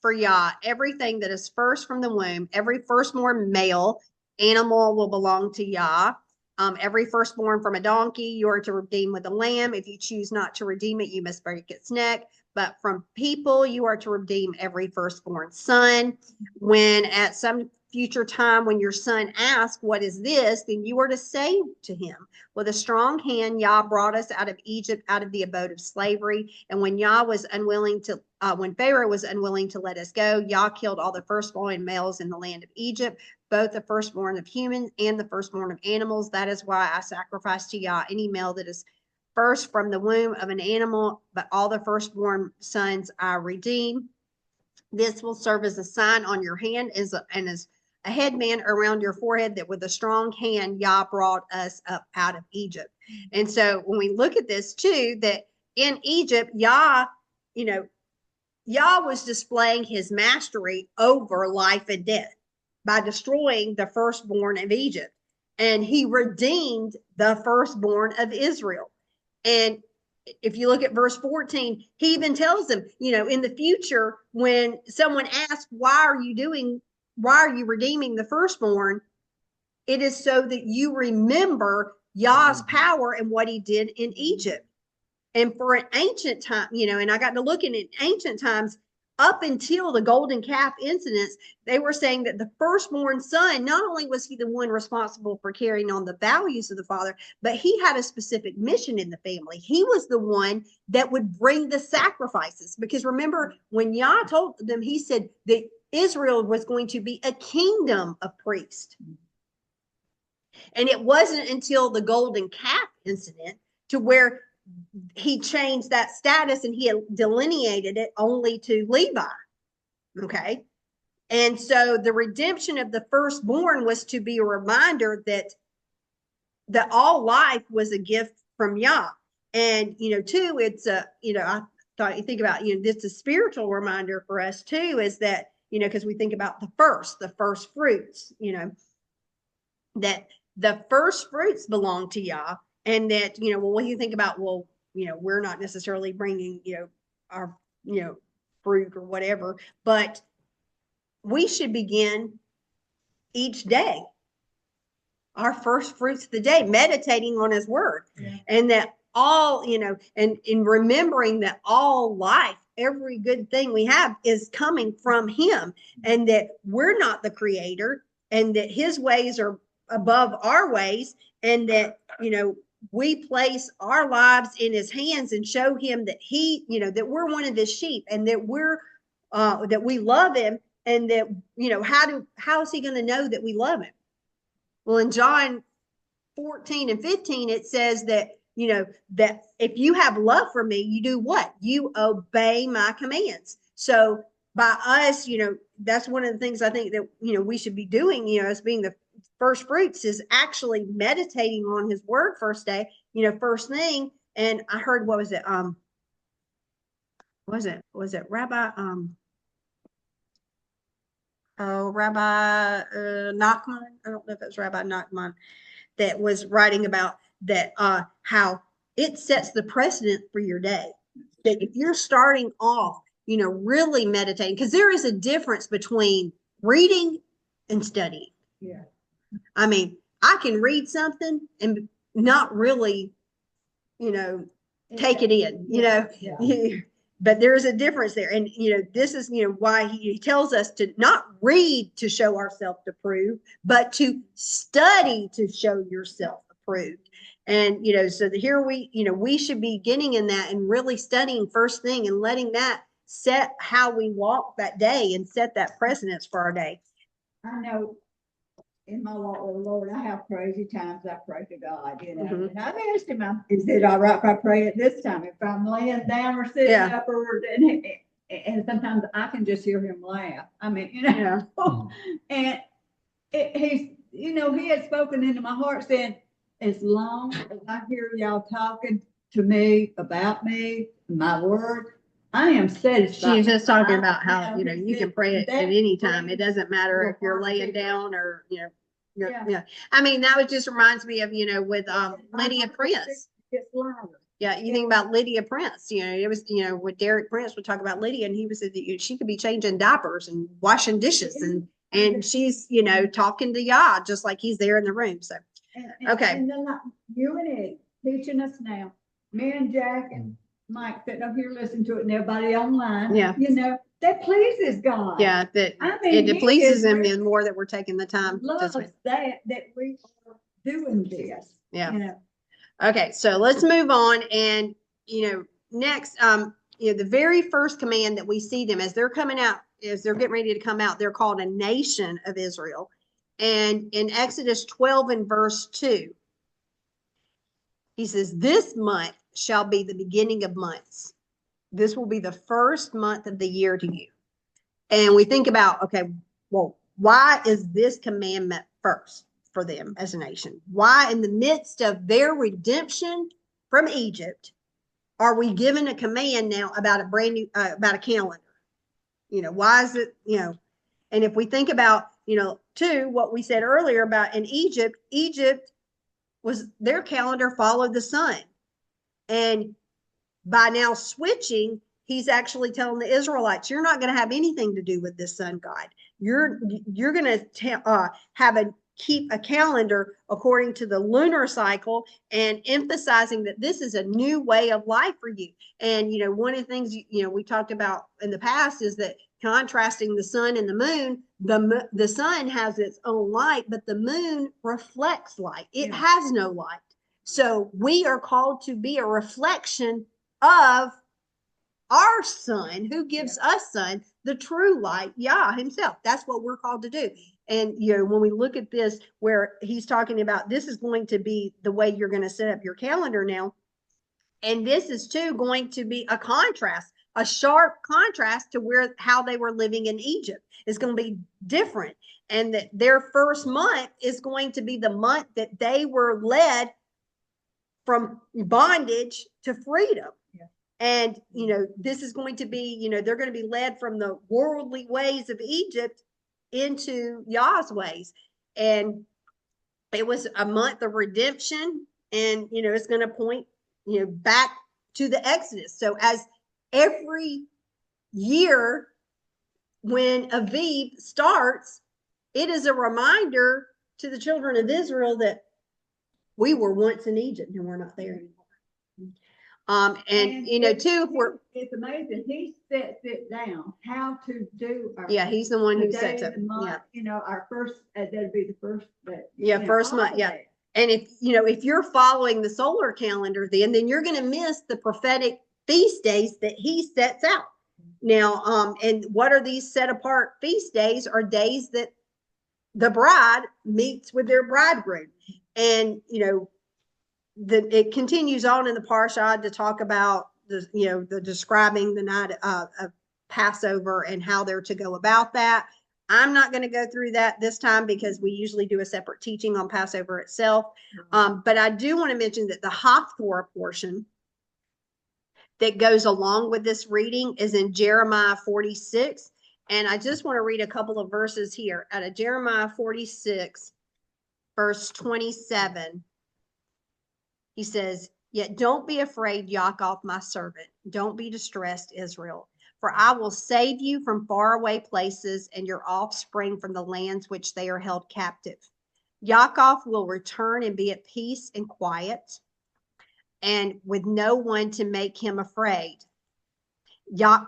for Yah everything that is first from the womb. Every firstborn male animal will belong to Yah. Every firstborn from a donkey you are to redeem with a lamb. If you choose not to redeem it, you must break its neck. But from people, you are to redeem every firstborn son. When at some future time, when your son asks, what is this? Then you are to say to him, with a strong hand, Yah brought us out of Egypt, out of the abode of slavery. And when when Pharaoh was unwilling to let us go, Yah killed all the firstborn males in the land of Egypt, both the firstborn of humans and the firstborn of animals. That is why I sacrifice to Yah any male that is first from the womb of an animal, but all the firstborn sons I redeem. This will serve as a sign on your hand and as a headband around your forehead, that with a strong hand Yah brought us up out of Egypt. And so when we look at this too, that in Egypt, Yah was displaying his mastery over life and death by destroying the firstborn of Egypt. And he redeemed the firstborn of Israel. And if you look at verse 14, he even tells them, in the future, when someone asks, why are you redeeming the firstborn? It is so that you remember Yah's power and what he did in Egypt. And for an ancient time, and I got to looking at ancient times, up until the golden calf incidents, they were saying that the firstborn son, not only was he the one responsible for carrying on the values of the father, but he had a specific mission in the family. He was the one that would bring the sacrifices. Because remember, when Yah told them, he said that Israel was going to be a kingdom of priests. And it wasn't until the golden calf incident to where he changed that status and he delineated it only to Levi. Okay. And so the redemption of the firstborn was to be a reminder that all life was a gift from Yah. And, too, it's I thought you think about, this is a spiritual reminder for us too, is that, because we think about the first fruits, that the first fruits belong to Yah. And that, when you think about, we're not necessarily bringing, our, fruit or whatever, but we should begin each day, our first fruits of the day, meditating on his word. Yeah. And that all, and in remembering that all life, every good thing we have is coming from him, and that we're not the creator, and that his ways are above our ways, and that, we place our lives in his hands and show him that that we're one of his sheep, and that that we love him, and that, how is he going to know that we love him? Well, in John 14 and 15, it says that, that if you have love for me, you do what? You obey my commands. So by us, that's one of the things I think that, we should be doing, as being the first fruits, is actually meditating on his word first day, first thing. And I heard, what was it? Was it Rabbi, Rabbi Nachman? I don't know if it was Rabbi Nachman that was writing about that, how it sets the precedent for your day. That if you're starting off, really meditating, because there is a difference between reading and studying. Yeah. I mean, I can read something and not really, take it in, Yeah. But there's a difference there. And, this is, why he tells us to not read to show ourselves approved, but to study to show yourself approved. And, so here we should be getting in that and really studying first thing and letting that set how we walk that day and set that precedence for our day. I know in my walk with the Lord, I have crazy times I pray to God, you know. Mhm. And I've asked him, is it all right if I pray at this time? If I'm laying down or sitting Yeah. up and sometimes I can just hear him laugh. I mean, you know, and he had spoken into my heart saying, as long as I hear y'all talking to me about me, my word, I am satisfied. She's just talking I- about how, he you can said pray it that at any time. It brings doesn't matter your if you're heart laying to- down or, Yeah. yeah. I mean, that was just reminds me of, with My Lydia heart Prince. gets louder. Yeah, you think about Lydia Prince, it was, when Derek Prince would talk about Lydia and he was, she could be changing diapers and washing dishes and she's, talking to Yah just like he's there in the room. So, okay. And then you and Eddie teaching us now, me and Jack and Mike sitting up here listening to it and everybody online. Yeah. That pleases God. Yeah, that I mean, it pleases he him is the more that we're taking the time. loves that we are doing this. Yeah. Okay, so let's move on. And, next, the very first command that we see them as they're coming out, as they're getting ready to come out, they're called a nation of Israel. And in Exodus 12 and verse 2, he says, this month shall be the beginning of months. This will be the first month of the year to you. And we think about, okay, well, why is this commandment first for them as a nation? Why, in the midst of their redemption from Egypt, are we given a command now about a brand new, about a calendar? Why is it, and if we think about, too, what we said earlier about in Egypt was their calendar followed the sun. And by now switching, he's actually telling the Israelites, you're not going to have anything to do with this sun god. You're going to keep a calendar according to the lunar cycle and emphasizing that this is a new way of life for you. And, one of the things, we talked about in the past is that contrasting the sun and the moon, the sun has its own light, but the moon reflects light. It has no light. So we are called to be a reflection of our sun, who gives us sun, the true light, Yah himself. That's what we're called to do. And, when we look at this, where he's talking about this is going to be the way you're going to set up your calendar now. And this is too going to be a contrast, a sharp contrast to how they were living in Egypt. It's going to be different. And that their first month is going to be the month that they were led from bondage to freedom. And, this is going to be, they're going to be led from the worldly ways of Egypt into Yah's ways. And it was a month of redemption. And, it's going to point, back to the Exodus. So as every year when Aviv starts, it is a reminder to the children of Israel that we were once in Egypt and we're not there anymore. It's amazing. He sets it down how to do our. Yeah, he's the one who day sets of it. the month, Yeah. Our first, that'd be the first. First month. Yeah. And if you're following the solar calendar, then you're going to miss the prophetic feast days that he sets out. Now, and what are these set apart feast days? Are days that the bride meets with their bridegroom. And, it continues on in the parsha to talk about the describing the night of Passover and how they're to go about that. I'm not going to go through that this time because we usually do a separate teaching on Passover itself. But I do want to mention that the Haftorah portion that goes along with this reading is in Jeremiah 46. And I just want to read a couple of verses here out of Jeremiah 46, verse 27. He says, yet don't be afraid, Yaakov, my servant. Don't be distressed, Israel. For I will save you from faraway places and your offspring from the lands which they are held captive. Yaakov will return and be at peace and quiet, and with no one to make him afraid. Don't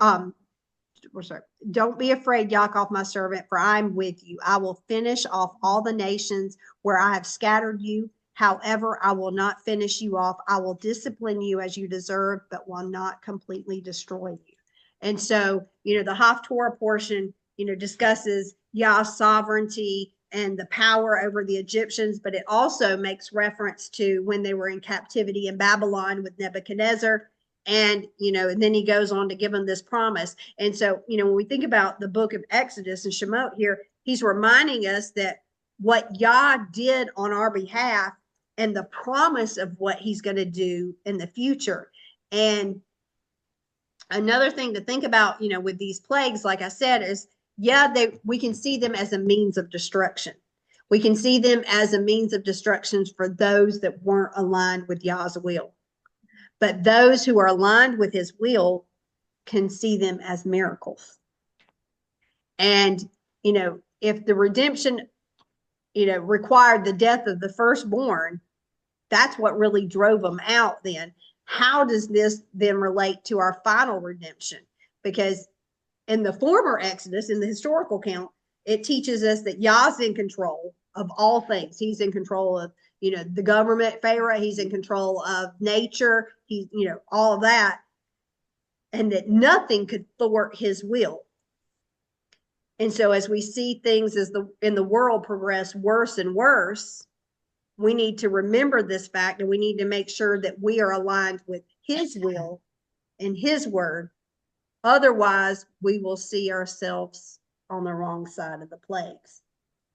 be afraid, Yaakov, my servant, for I am with you. I will finish off all the nations where I have scattered you. However, I will not finish you off. I will discipline you as you deserve, but will not completely destroy you. And so, the Haftorah portion, discusses Yah's sovereignty, and the power over the Egyptians, but it also makes reference to when they were in captivity in Babylon with Nebuchadnezzar. And, and then he goes on to give them this promise. And so, when we think about the book of Exodus and Shemot here, he's reminding us that what Yah did on our behalf and the promise of what he's going to do in the future. And another thing to think about, with these plagues, like I said, is we can see them as a means of destruction. We can see them as a means of destruction for those that weren't aligned with Yah's will. But those who are aligned with his will can see them as miracles. And, if the redemption, required the death of the firstborn, that's what really drove them out then. How does this then relate to our final redemption? Because in the former Exodus, in the historical account, it teaches us that Yah's in control of all things. He's in control of, the government, Pharaoh. He's in control of nature. He's, all of that. And that nothing could thwart his will. And so as we see things in the world progress worse and worse, we need to remember this fact, and we need to make sure that we are aligned with his will and his word. Otherwise, we will see ourselves on the wrong side of the plagues.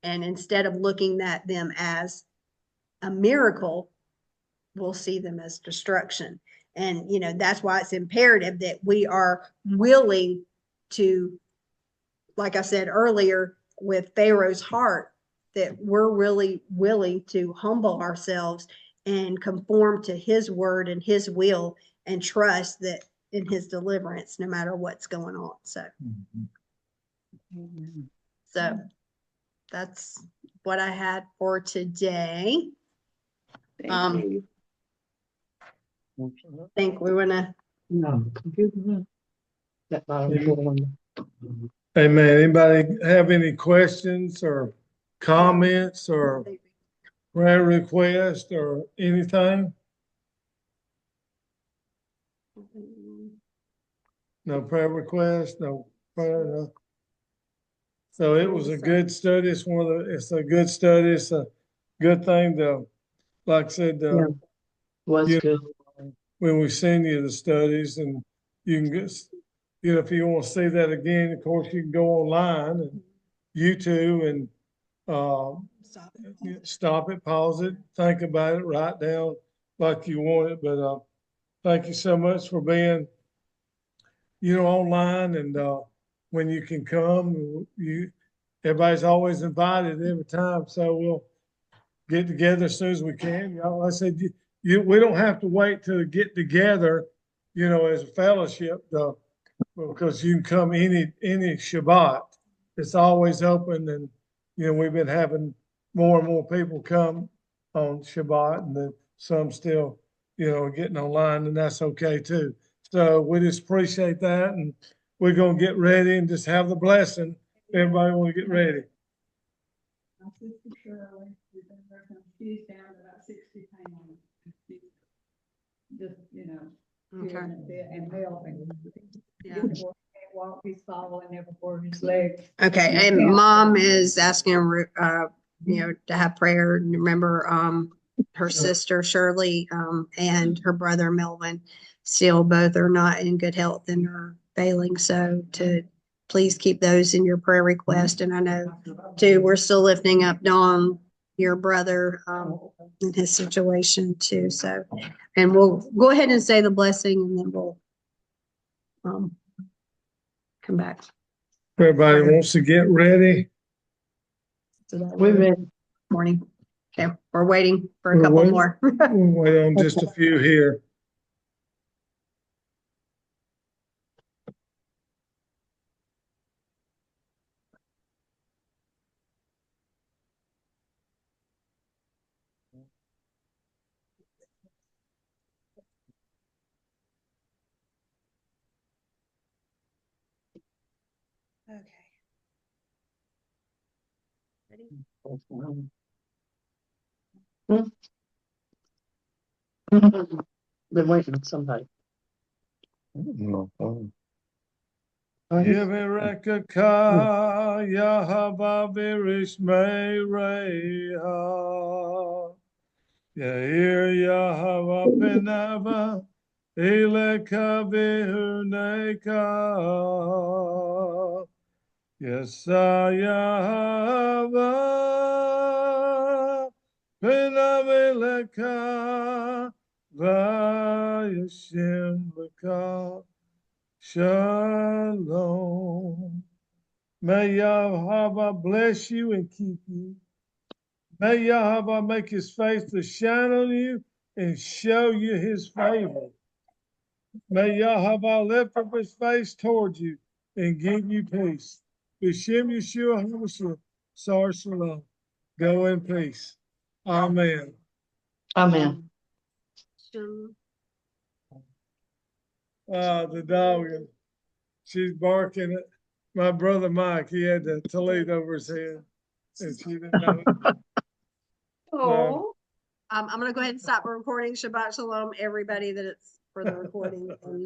And instead of looking at them as a miracle, we'll see them as destruction. And, that's why it's imperative that we are willing to, like I said earlier, with Pharaoh's heart, that we're really willing to humble ourselves and conform to his word and his will and trust that in his deliverance, no matter what's going on. So that's what I had for today. I think we want to. No. That bottom one. Amen. Anybody have any questions or comments or prayer request or anything? No prayer request, no prayer, no. So it was a good study. It's a good study. It's a good thing to, like I said, Yeah. Was you good. when we send you the studies, and you can get, if you want to see that again, of course, you can go online and YouTube and stop it, pause it, think about it, write down like you want it. But thank you so much for being, online, and when you can come, everybody's always invited every time. So we'll get together as soon as we can. Like I said, we don't have to wait to get together, as a fellowship, because you can come any Shabbat. It's always open, and we've been having more and more people come on Shabbat, and then some still, getting online, and that's okay too. So we just appreciate that, and we're gonna get ready and just have the blessing. Everybody want to get ready. My sister Shirley, we've been working, she's down to about 60 pounds. She's just, Okay. feeling it bit and helping. Yeah. He can't walk, he's falling everywhere, his legs. Okay. And mom is asking, to have prayer and remember, her sister Shirley, and her brother Melvin still both are not in good health and are failing. So to please keep those in your prayer request. And I know too, we're still lifting up Don, your brother, in his situation too. So, and we'll go ahead and say the blessing, and then we'll, come back. Everybody wants to get ready. So that We've way- been, Morning. Okay, we're waiting for a We're couple waiting. more. We'll wait on just a few here. Okay. Ready? been waiting on somebody. Yeverekaka Yahaba Virish Mereha. Yair Yahava Penava Eleka Vihuneka. Yesayahava Penaveleka Vayashim Leka. Shalom. May Yahweh bless you and keep you. May Yahweh make his face to shine on you and show you his favor. May Yahweh lift up his face towards you and give you peace. B'Shem Yeshua HaMashiach, Sar Shalom. Go in peace. Amen. Amen. Shalom. The dog, she's barking at my brother Mike. He had the tallit over his head, and she didn't know it. Oh. I'm gonna go ahead and stop recording. Shabbat Shalom, everybody that it's for the recording. And